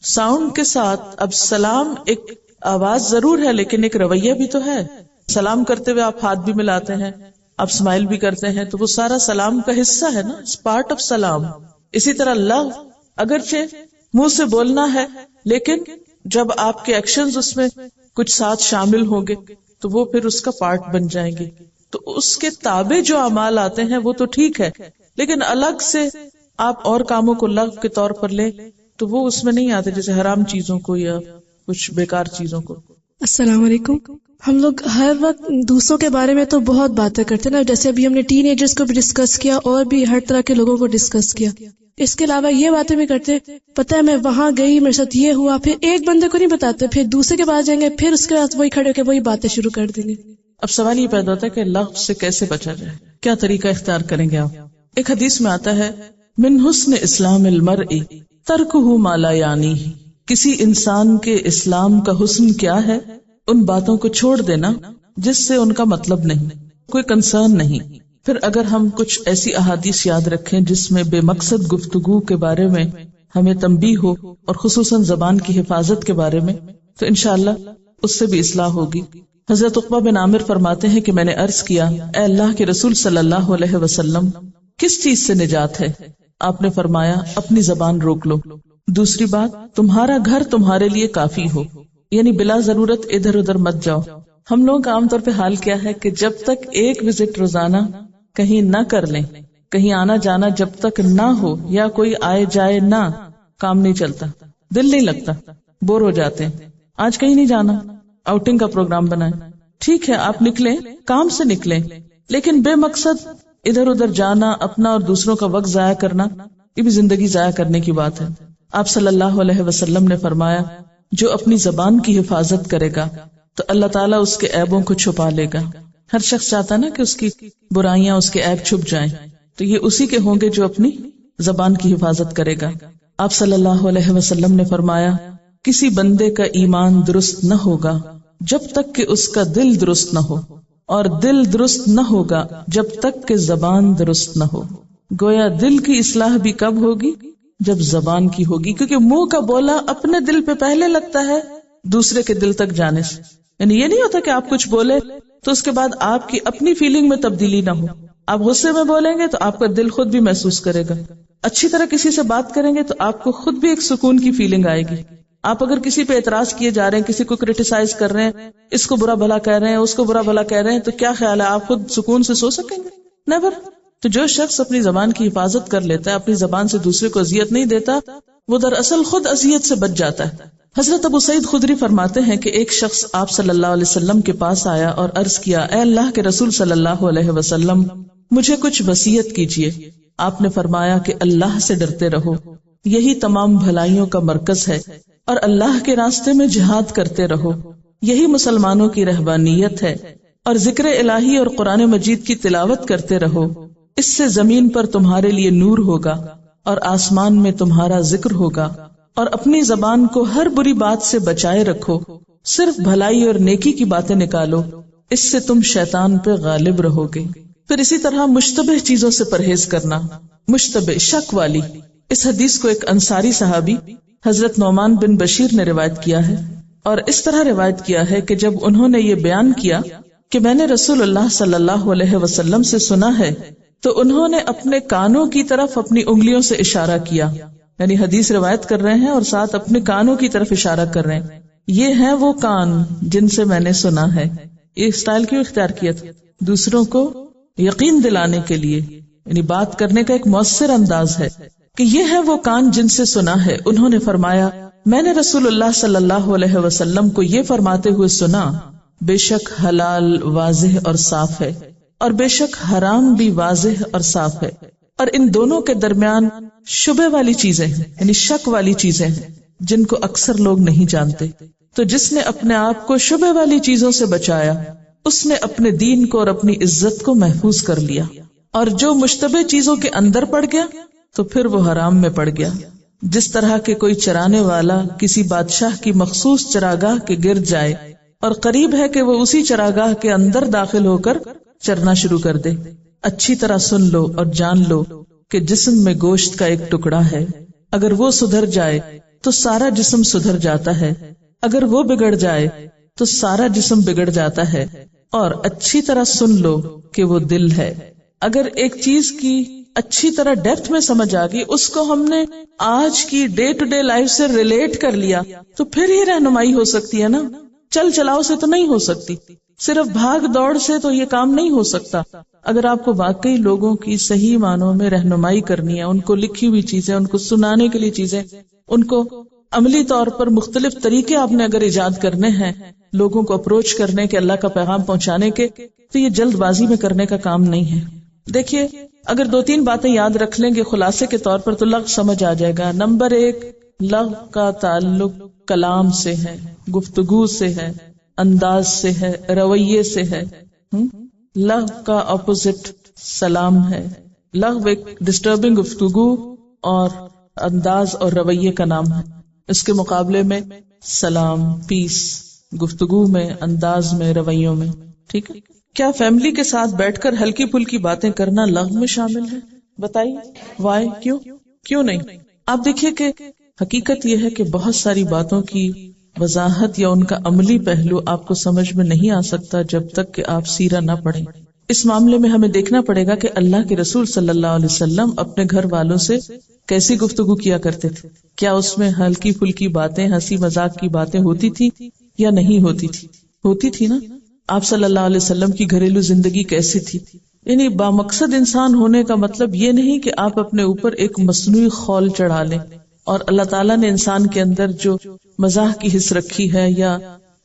ساؤنڈ کے ساتھ اب سلام ایک آواز ضرور ہے لیکن ایک رویہ بھی تو ہے. سلام کرتے ہوئے آپ ہاتھ بھی ملاتے ہیں، آپ اسمائل بھی کرتے ہیں، تو وہ سارا سلام کا حصہ ہے نا، اٹس پارٹ آف سلام. اسی طرح لغو اگرچہ منہ سے بولنا ہے لیکن جب آپ کے ایکشنز اس میں کچھ ساتھ شامل ہوں گے تو وہ پھر اس کا پارٹ بن جائیں گے. تو اس کے تابع جو اعمال آتے ہیں وہ تو ٹھیک ہے، لیکن الگ سے آپ اور کاموں کو لغو کے طور پر لیں تو وہ اس میں نہیں آتے، جیسے حرام چیزوں کو یا کچھ بیکار چیزوں کو. السلام علیکم. ہم لوگ ہر وقت دوسروں کے بارے میں تو بہت باتیں کرتے ہیں نا، جیسے ابھی ہم نے ٹین ایجرز کو بھی ڈسکس کیا اور بھی ہر طرح کے لوگوں کو ڈسکس کیا. اس کے علاوہ یہ باتیں بھی کرتے، پتہ ہے میں وہاں گئی، میرے ساتھ یہ ہوا، پھر ایک بندے کو نہیں بتاتے، پھر دوسرے کے پاس جائیں گے، پھر اس کے بعد وہی کھڑے ہو کے وہی باتیں شروع کر دیں گے. اب سوال یہ پیدا ہوتا ہے کہ لغو سے کیسے بچا جائے، کیا طریقہ اختیار کریں گے آپ؟ ایک حدیث میں آتا ہے من حسن اسلام المرء ترکہ ما لا یعنیہ. کسی انسان کے اسلام کا حسن کیا ہے؟ ان باتوں کو چھوڑ دینا جس سے ان کا مطلب نہیں، کوئی کنسرن نہیں. پھر اگر ہم کچھ ایسی احادیث یاد رکھیں جس میں بے مقصد گفتگو کے بارے میں ہمیں تنبیہ ہو اور خصوصاً زبان کی حفاظت کے بارے میں، تو انشاءاللہ اس سے بھی اصلاح ہوگی. حضرت عقبہ بن عامر فرماتے ہیں کہ میں نے عرض کیا، اے اللہ کے رسول صلی اللہ علیہ وسلم، کس چیز سے نجات ہے؟ آپ نے فرمایا اپنی زبان روک لو، دوسری بات تمہارا گھر تمہارے لیے کافی ہو، یعنی بلا ضرورت ادھر ادھر مت جاؤ. ہم لوگوں کا عام طور پہ حال کیا ہے کہ جب تک ایک وزٹ روزانہ کہیں نہ کر لیں، کہیں آنا جانا جب تک نہ ہو یا کوئی آئے جائے نہ، کام نہیں چلتا، دل نہیں لگتا، بور ہو جاتے ہیں. آج کہیں نہیں جانا، آؤٹنگ کا پروگرام بنائیں، ٹھیک ہے آپ نکلیں، کام سے نکلیں، لیکن بے مقصد ادھر ادھر جانا، اپنا اور دوسروں کا وقت ضائع کرنا، یہ بھی زندگی ضائع کرنے کی بات ہے. آپ صلی اللہ علیہ وسلم نے فرمایا جو اپنی زبان کی حفاظت کرے گا تو اللہ تعالیٰ اس کے عیبوں کو چھپا لے گا. ہر شخص چاہتا نا کہ اس کی برائیاں، اس کے عیب چھپ جائیں، تو یہ اسی کے ہوں گے جو اپنی زبان کی حفاظت کرے گا. آپ صلی اللہ علیہ وسلم نے فرمایا کسی بندے کا ایمان درست نہ ہوگا جب تک کہ اس کا دل درست نہ ہو، اور دل درست نہ ہوگا جب تک کہ زبان درست نہ ہو. گویا دل کی اصلاح بھی کب ہوگی؟ جب زبان کی ہوگی، کیونکہ منہ کا بولا اپنے دل پہ پہلے لگتا ہے دوسرے کے دل تک جانے سے. یعنی یہ نہیں ہوتا کہ آپ کچھ بولے تو اس کے بعد آپ کی اپنی فیلنگ میں تبدیلی نہ ہو. آپ غصے میں بولیں گے تو آپ کا دل خود بھی محسوس کرے گا، اچھی طرح کسی سے بات کریں گے تو آپ کو خود بھی ایک سکون کی فیلنگ آئے گی. آپ اگر کسی پہ اعتراض کیے جا رہے ہیں، کسی کو کرٹیسائز کر رہے ہیں، اس کو برا بھلا کہہ رہے ہیں، اس کو برا بھلا کہہ رہے ہیں، تو کیا خیال ہے آپ خود سکون سے سو سکیں گے؟ نیور. تو جو شخص اپنی زبان کی حفاظت کر لیتا ہے، اپنی زبان سے دوسرے کو اذیت نہیں دیتا، وہ دراصل خود اذیت سے بچ جاتا ہے. حضرت ابو سعید خدری فرماتے ہیں کہ ایک شخص آپ صلی اللہ علیہ وسلم کے پاس آیا اور عرض کیا، اے اللہ کے رسول صلی اللہ علیہ وسلم، مجھے کچھ وصیت کیجیے. آپ نے فرمایا کہ اللہ سے ڈرتے رہو، یہی تمام بھلائیوں کا مرکز ہے، اور اللہ کے راستے میں جہاد کرتے رہو، یہی مسلمانوں کی رہبانیت ہے، اور ذکر الہی اور قرآن مجید کی تلاوت کرتے رہو، اس سے زمین پر تمہارے لیے نور ہوگا اور آسمان میں تمہارا ذکر ہوگا، اور اپنی زبان کو ہر بری بات سے بچائے رکھو، صرف بھلائی اور نیکی کی باتیں نکالو، اس سے تم شیطان پہ غالب رہو گے. پھر اسی طرح مشتبہ چیزوں سے پرہیز کرنا. مشتبہ، شک والی. اس حدیث کو ایک انصاری صحابی حضرت نعمان بن بشیر نے روایت کیا ہے، اور اس طرح روایت کیا ہے کہ جب انہوں نے یہ بیان کیا کہ میں نے رسول اللہ صلی اللہ علیہ وسلم سے سنا ہے، تو انہوں نے اپنے کانوں کی طرف اپنی انگلیوں سے اشارہ کیا، یعنی حدیث روایت کر رہے ہیں اور ساتھ اپنے کانوں کی طرف اشارہ کر رہے ہیں. یہ ہیں وہ کان جن سے میں نے سنا ہے. یہ اسٹائل کیوں اختیار کیا تھا؟ دوسروں کو یقین دلانے کے لیے، یعنی بات کرنے کا ایک مؤثر انداز ہے کہ یہ ہے وہ کان جن سے سنا ہے. انہوں نے فرمایا، میں نے رسول اللہ صلی اللہ علیہ وسلم کو یہ فرماتے ہوئے سنا، بے شک حلال واضح اور صاف ہے، اور بے شک حرام بھی واضح اور صاف ہے، اور ان دونوں کے درمیان شبہ والی چیزیں ہیں، یعنی شک والی چیزیں ہیں جن کو اکثر لوگ نہیں جانتے. تو جس نے اپنے آپ کو شبہ والی چیزوں سے بچایا، اس نے اپنے دین کو اور اپنی عزت کو محفوظ کر لیا، اور جو مشتبہ چیزوں کے اندر پڑ گیا تو پھر وہ حرام میں پڑ گیا. جس طرح کہ کوئی چرانے والا کسی بادشاہ کی مخصوص چراگاہ کے گرد جائے اور قریب ہے کہ وہ اسی چراگاہ کے اندر داخل ہو کر چرنا شروع کر دے. اچھی طرح سن لو اور جان لو کہ جسم میں گوشت کا ایک ٹکڑا ہے، اگر وہ سدھر جائے تو سارا جسم سدھر جاتا ہے، اگر وہ بگڑ جائے تو سارا جسم بگڑ جاتا ہے. اور اچھی طرح سن لو کہ وہ دل ہے. اگر ایک چیز کی اچھی طرح ڈیپتھ میں سمجھ آ گئی، اس کو ہم نے آج کی ڈے ٹو ڈے لائف سے ریلیٹ کر لیا، تو پھر ہی رہنمائی ہو سکتی ہے نا. چل چلاؤ سے تو نہیں ہو سکتی، صرف بھاگ دوڑ سے تو یہ کام نہیں ہو سکتا. اگر آپ کو واقعی لوگوں کی صحیح معنوں میں رہنمائی کرنی ہے، ان کو لکھی ہوئی چیزیں، ان کو سنانے کے لیے چیزیں، ان کو عملی طور پر مختلف طریقے آپ نے اگر ایجاد کرنے ہیں، لوگوں کو اپروچ کرنے کے، اللہ کا پیغام پہنچانے کے، تو یہ جلد بازی میں کرنے کا کام نہیں ہے. دیکھیے، اگر 2-3 باتیں یاد رکھ لیں گے خلاصے کے طور پر تو لغو سمجھ آ جائے گا. نمبر 1، لغو کا تعلق کلام سے ہے، گفتگو سے ہے، انداز سے ہے، رویے سے ہے. لغو کا اپوزٹ سلام ہے. لغو ایک ڈسٹربنگ گفتگو اور انداز اور رویے کا نام ہے. اس کے مقابلے میں سلام، پیس، گفتگو میں، انداز میں، رویوں میں. ٹھیک ہے. کیا فیملی کے ساتھ بیٹھ کر ہلکی پھلکی باتیں کرنا لغو میں شامل ہے؟ بتائیے وائی، کیوں نہیں؟ آپ دیکھیے کہ حقیقت یہ ہے کہ بہت ساری باتوں کی وضاحت یا ان کا عملی پہلو آپ کو سمجھ میں نہیں آ سکتا جب تک کہ آپ سیرہ نہ پڑھیں. اس معاملے میں ہمیں دیکھنا پڑے گا کہ اللہ کے رسول صلی اللہ علیہ وسلم اپنے گھر والوں سے کیسی گفتگو کیا کرتے تھے. کیا اس میں ہلکی پھلکی باتیں، ہنسی مذاق کی باتیں ہوتی تھی یا نہیں ہوتی تھی؟ ہوتی تھی نا. آپ صلی اللہ علیہ وسلم کی گھریلو زندگی کیسی تھی؟ یعنی بامقصد انسان ہونے کا مطلب یہ نہیں کہ آپ اپنے اوپر ایک مصنوعی خول چڑھا لیں. اور اللہ تعالیٰ نے انسان کے اندر جو مزاح کی حس رکھی ہے، یا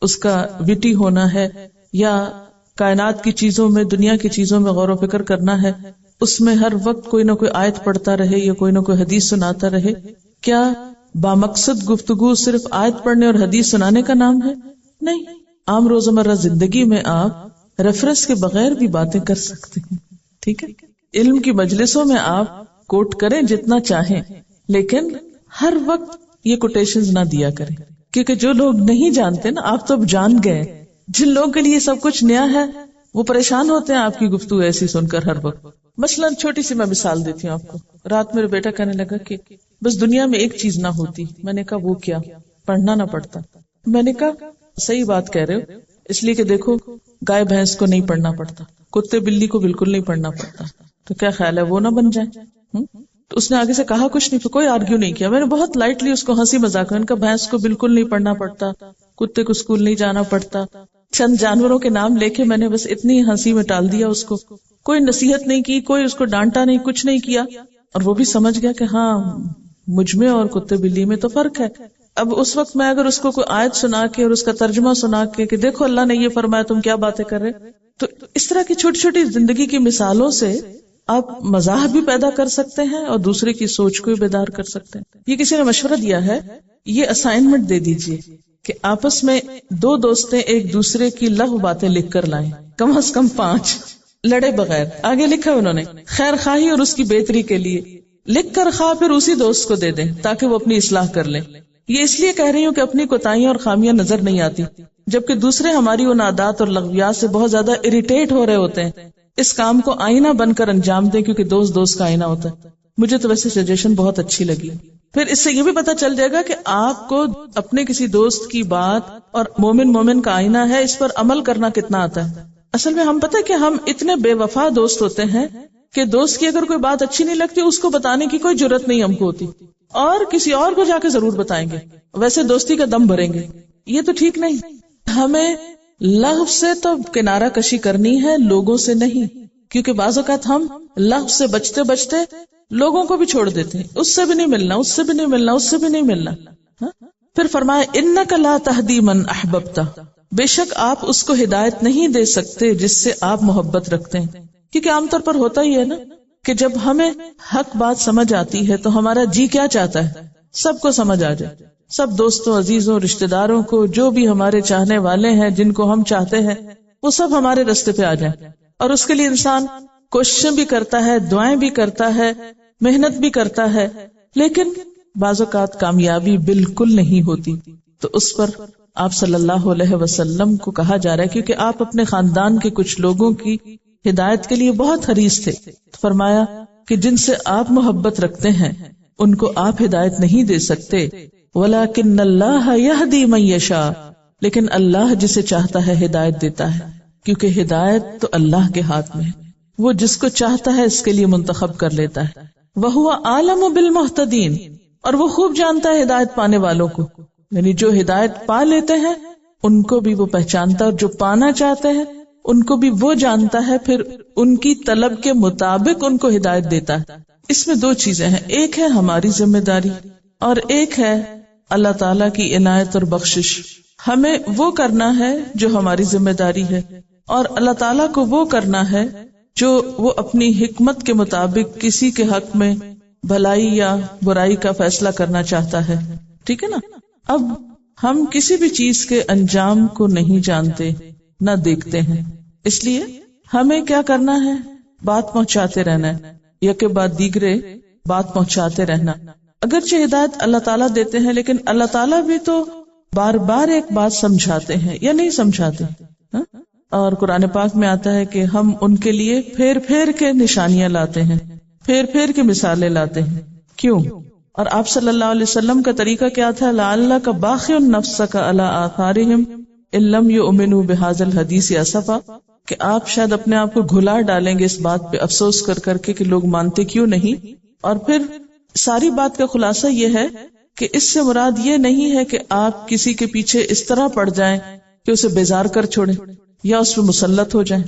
اس کا وٹی ہونا ہے، یا کائنات کی چیزوں میں، دنیا کی چیزوں میں غور و فکر کرنا ہے، اس میں ہر وقت کوئی نہ کوئی آیت پڑھتا رہے یا کوئی نہ کوئی حدیث سناتا رہے. کیا بامقصد گفتگو صرف آیت پڑھنے اور حدیث سنانے کا نام ہے؟ نہیں. عام روزمرہ زندگی میں آپ ریفرنس کے بغیر بھی باتیں کر سکتے ہیں. ٹھیک ہے. علم کی مجلسوں میں آپ کوٹ کریں جتنا چاہیں، لیکن ہر وقت یہ کوٹیشنز نہ دیا کریں، کیونکہ جو لوگ نہیں جانتے نا، آپ تو اب جان گئے. جن لوگوں کے لیے سب کچھ نیا ہے وہ پریشان ہوتے ہیں آپ کی گفتگو ایسی سن کر ہر وقت. مثلاً چھوٹی سی میں مثال دیتی ہوں آپ کو. رات میرے بیٹا کہنے لگا کہ بس دنیا میں ایک چیز نہ ہوتی. میں نے کہا وہ کیا؟ پڑھنا نہ پڑتا. میں نے کہا صحیح بات کہہ رہے ہو، اس لیے کہ دیکھو گائے بھینس کو نہیں پڑھنا پڑتا، کتے بلی کو بالکل نہیں پڑھنا پڑتا، تو کیا خیال ہے وہ نہ بن جائے؟ تو اس نے آگے سے کہا کچھ نہیں، کوئی آرگیو نہیں کیا. میں نے بہت لائٹلی اس کو ہنسی مذاق میں کہا بھینس کو بالکل نہیں پڑھنا پڑتا، کتے کو اسکول نہیں جانا پڑتا. چند جانوروں کے نام لے کے میں نے بس اتنی ہنسی میں ٹال دیا اس کو. کوئی نصیحت نہیں کی، کوئی اس کو ڈانٹا نہیں، کچھ نہیں کیا. اور وہ بھی سمجھ گیا کہ ہاں مجھ میں اور کتے بلی میں تو فرق ہے. اب اس وقت میں اگر اس کو کوئی آیت سنا کے اور اس کا ترجمہ سنا کے کہ دیکھو اللہ نے یہ فرمایا تم کیا باتیں کر رہے، تو اس طرح کی چھوٹی چھوٹی زندگی کی مثالوں سے آپ مزاح بھی پیدا کر سکتے ہیں اور دوسرے کی سوچ کو بھی بیدار کر سکتے ہیں. یہ کسی نے مشورہ دیا ہے، یہ اسائنمنٹ دے دیجئے کہ آپس میں 2 دوستیں ایک دوسرے کی لغو باتیں لکھ کر لائیں، کم از کم 5 لڑے بغیر. آگے لکھا انہوں نے خیر خواہی اور اس کی بہتری کے لیے لکھ کر خواہ پھر اسی دوست کو دے دیں تاکہ وہ اپنی اصلاح کر لیں. یہ اس لیے کہہ رہی ہوں کہ اپنی کوتاہیاں اور خامیاں نظر نہیں آتی، جبکہ دوسرے ہماری ان عادات اور لغویات سے بہت زیادہ اریٹیٹ ہو رہے ہوتے ہیں. اس کام کو آئینہ بن کر انجام دیں، کیونکہ دوست دوست کا آئینہ ہوتا ہے. مجھے تو ویسے سجیشن بہت اچھی لگی. پھر اس سے یہ بھی پتا چل جائے گا کہ آپ کو اپنے کسی دوست کی بات اور مومن کا آئینہ ہے، اس پر عمل کرنا کتنا آتا ہے. اصل میں ہم پتہ ہے کہ ہم اتنے بے وفا دوست ہوتے ہیں کہ دوست کی اگر کوئی بات اچھی نہیں لگتی اس کو بتانے کی کوئی جرت نہیں ہم کو ہوتی، اور کسی اور کو جا کے ضرور بتائیں گے، ویسے دوستی کا دم بھریں گے. یہ تو ٹھیک نہیں. ہمیں لغو سے تو کنارہ کشی کرنی ہے، لوگوں سے نہیں، کیونکہ بعض اوقات ہم لغو سے بچتے بچتے لوگوں کو بھی چھوڑ دیتے ہیں. اس سے بھی نہیں ملنا، اس سے بھی نہیں ملنا، اس سے بھی نہیں ملنا. پھر فرمایا انک لا تہدی من احببت، بے شک آپ اس کو ہدایت نہیں دے سکتے جس سے آپ محبت رکھتے ہیں. کیونکہ عام طور پر ہوتا ہی ہے نا کہ جب ہمیں حق بات سمجھ آتی ہے تو ہمارا جی کیا چاہتا ہے سب کو سمجھ آ جائے، سب دوستوں، عزیزوں، رشتہ داروں کو، جو بھی ہمارے چاہنے والے ہیں، جن کو ہم چاہتے ہیں، وہ سب ہمارے راستے پہ آ جائیں. اور اس کے لیے انسان کوششیں بھی کرتا ہے، دعائیں بھی کرتا ہے، محنت بھی کرتا ہے، لیکن بعض اوقات کامیابی بالکل نہیں ہوتی. تو اس پر آپ صلی اللہ علیہ وسلم کو کہا جا رہا ہے، کیونکہ آپ اپنے خاندان کے کچھ لوگوں کی ہدایت کے لیے بہت حریص تھے. فرمایا کہ جن سے آپ محبت رکھتے ہیں ان کو آپ ہدایت نہیں دے سکتے. وَلَكِنَّ اللَّهَ يَهْدِي مَن يَشَاءُ، لیکن اللہ جسے چاہتا ہے ہدایت دیتا ہے، کیونکہ ہدایت تو اللہ کے ہاتھ میں ہے. وہ جس کو چاہتا ہے اس کے لیے منتخب کر لیتا ہے. وَهُوَ أَعْلَمُ بِالْمُهْتَدِينَ، اور وہ خوب جانتا ہے ہدایت پانے والوں کو، یعنی جو ہدایت پا لیتے ہیں ان کو بھی وہ پہچانتا ہے، اور جو پانا چاہتے ہیں ان کو بھی وہ جانتا ہے، پھر ان کی طلب کے مطابق ان کو ہدایت دیتا ہے. اس میں 2 چیزیں ہیں، ایک ہے ہماری ذمہ داری اور ایک ہے اللہ تعالیٰ کی عنایت اور بخشش. ہمیں وہ کرنا ہے جو ہماری ذمہ داری ہے، اور اللہ تعالیٰ کو وہ کرنا ہے جو وہ اپنی حکمت کے مطابق کسی کے حق میں بھلائی یا برائی کا فیصلہ کرنا چاہتا ہے. ٹھیک ہے نا. اب ہم کسی بھی چیز کے انجام کو نہیں جانتے نہ دیکھتے ہیں، اس لیے ہمیں کیا کرنا ہے، بات پہنچاتے رہنا ہے، یکے بعد دیگرے بات پہنچاتے رہنا. اگرچہ ہدایت اللہ تعالیٰ دیتے ہیں، لیکن اللہ تعالیٰ بھی تو بار بار ایک بات سمجھاتے ہیں یا نہیں سمجھاتے. اور قرآن پاک میں آتا ہے کہ ہم ان کے لیے پھیر پھیر کے نشانیاں لاتے ہیں، پھیر پھیر کے مثالیں لاتے ہیں. کیوں؟ اور آپ صلی اللہ علیہ وسلم کا طریقہ کیا تھا؟ لعلک باخع نفسک علی آثارہم ان لم یؤمنوا بہذا الحدیث اسفا، کہ آپ شاید اپنے آپ کو گھلا ڈالیں گے اس بات پہ افسوس کر کر کے کہ لوگ مانتے کیوں نہیں. اور پھر ساری بات کا خلاصہ یہ ہے کہ اس سے مراد یہ نہیں ہے کہ آپ کسی کے پیچھے اس طرح پڑ جائیں کہ اسے بیزار کر چھوڑیں یا اس پہ مسلط ہو جائیں.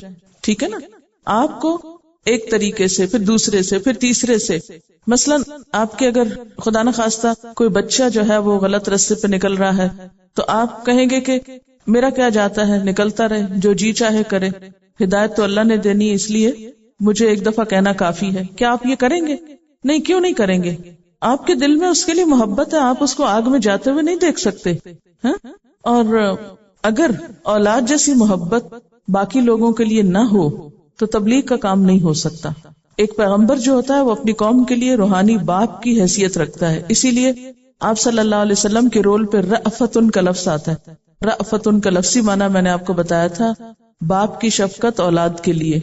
ٹھیک ہے نا. آپ کو ایک طریقے سے، پھر دوسرے سے، پھر تیسرے سے، مثلا آپ کے اگر خدا نخواستہ کوئی بچہ جو ہے وہ غلط راستے پہ نکل رہا ہے تو آپ کہیں گے کہ میرا کیا جاتا ہے، نکلتا رہے، جو جی چاہے کرے، ہدایت تو اللہ نے دینی ہے، اس لیے مجھے ایک دفعہ کہنا کافی ہے. کیا آپ یہ کریں گے؟ نہیں. کیوں نہیں کریں گے؟ آپ کے دل میں اس کے لیے محبت ہے، آپ اس کو آگ میں جاتے ہوئے نہیں دیکھ سکتے. اور اگر اولاد جیسی محبت باقی لوگوں کے لیے نہ ہو تو تبلیغ کا کام نہیں ہو سکتا. ایک پیغمبر جو ہوتا ہے وہ اپنی قوم کے لیے روحانی باپ کی حیثیت رکھتا ہے. اسی لیے آپ صلی اللہ علیہ وسلم کے رول پہ رأفتن کا لفظ آتا ہے. رأفتن کا لفظی معنی میں نے آپ کو بتایا تھا، باپ کی شفقت اولاد کے لیے.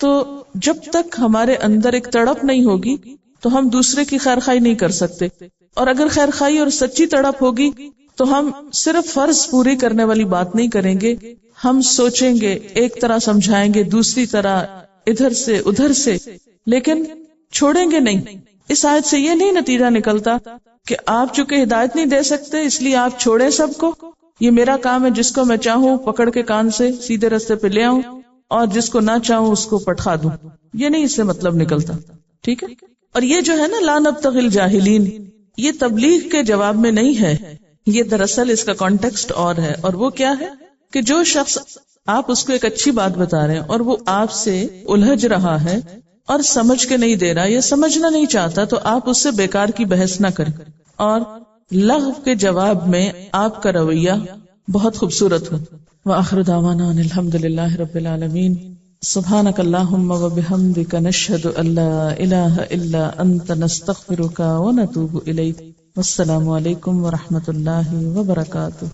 تو جب تک ہمارے اندر ایک تڑپ نہیں ہوگی تو ہم دوسرے کی خیر خواہی نہیں کر سکتے. اور اگر خیر خواہی اور سچی تڑپ ہوگی تو ہم صرف فرض پوری کرنے والی بات نہیں کریں گے، ہم سوچیں گے، ایک طرح سمجھائیں گے، دوسری طرح، ادھر سے ادھر سے. لیکن چھوڑیں گے نہیں. اس آیت سے یہ نہیں نتیجہ نکلتا کہ آپ چونکہ ہدایت نہیں دے سکتے اس لیے آپ چھوڑیں سب کو، یہ میرا کام ہے، جس کو میں چاہوں پکڑ کے کان سے سیدھے راستے پہ لے آؤں اور جس کو نہ چاہوں اس کو پٹھا دوں. یہ نہیں اس سے مطلب نکلتا. ٹھیک ہے. اور یہ جو ہے نا لا نبتغی الجاہلین، یہ تبلیغ کے جواب میں نہیں ہے، یہ دراصل اس کا کانٹیکسٹ اور ہے. اور وہ کیا ہے کہ جو شخص آپ اس کو ایک اچھی بات بتا رہے ہیں اور وہ آپ سے الجھ رہا ہے اور سمجھ کے نہیں دے رہا یا سمجھنا نہیں چاہتا، تو آپ اس سے بیکار کی بحث نہ کریں. اور لغو کے جواب میں آپ کا رویہ بہت خوبصورت ہو. وآخر دعوانا ان الحمد للہ رب العالمین. سبحانک اللہم وبحمدک نشہد ان لا الہ الا انت نستغفرک ونتوب الیک. والسلام علیکم ورحمۃ اللہ وبرکاتہ.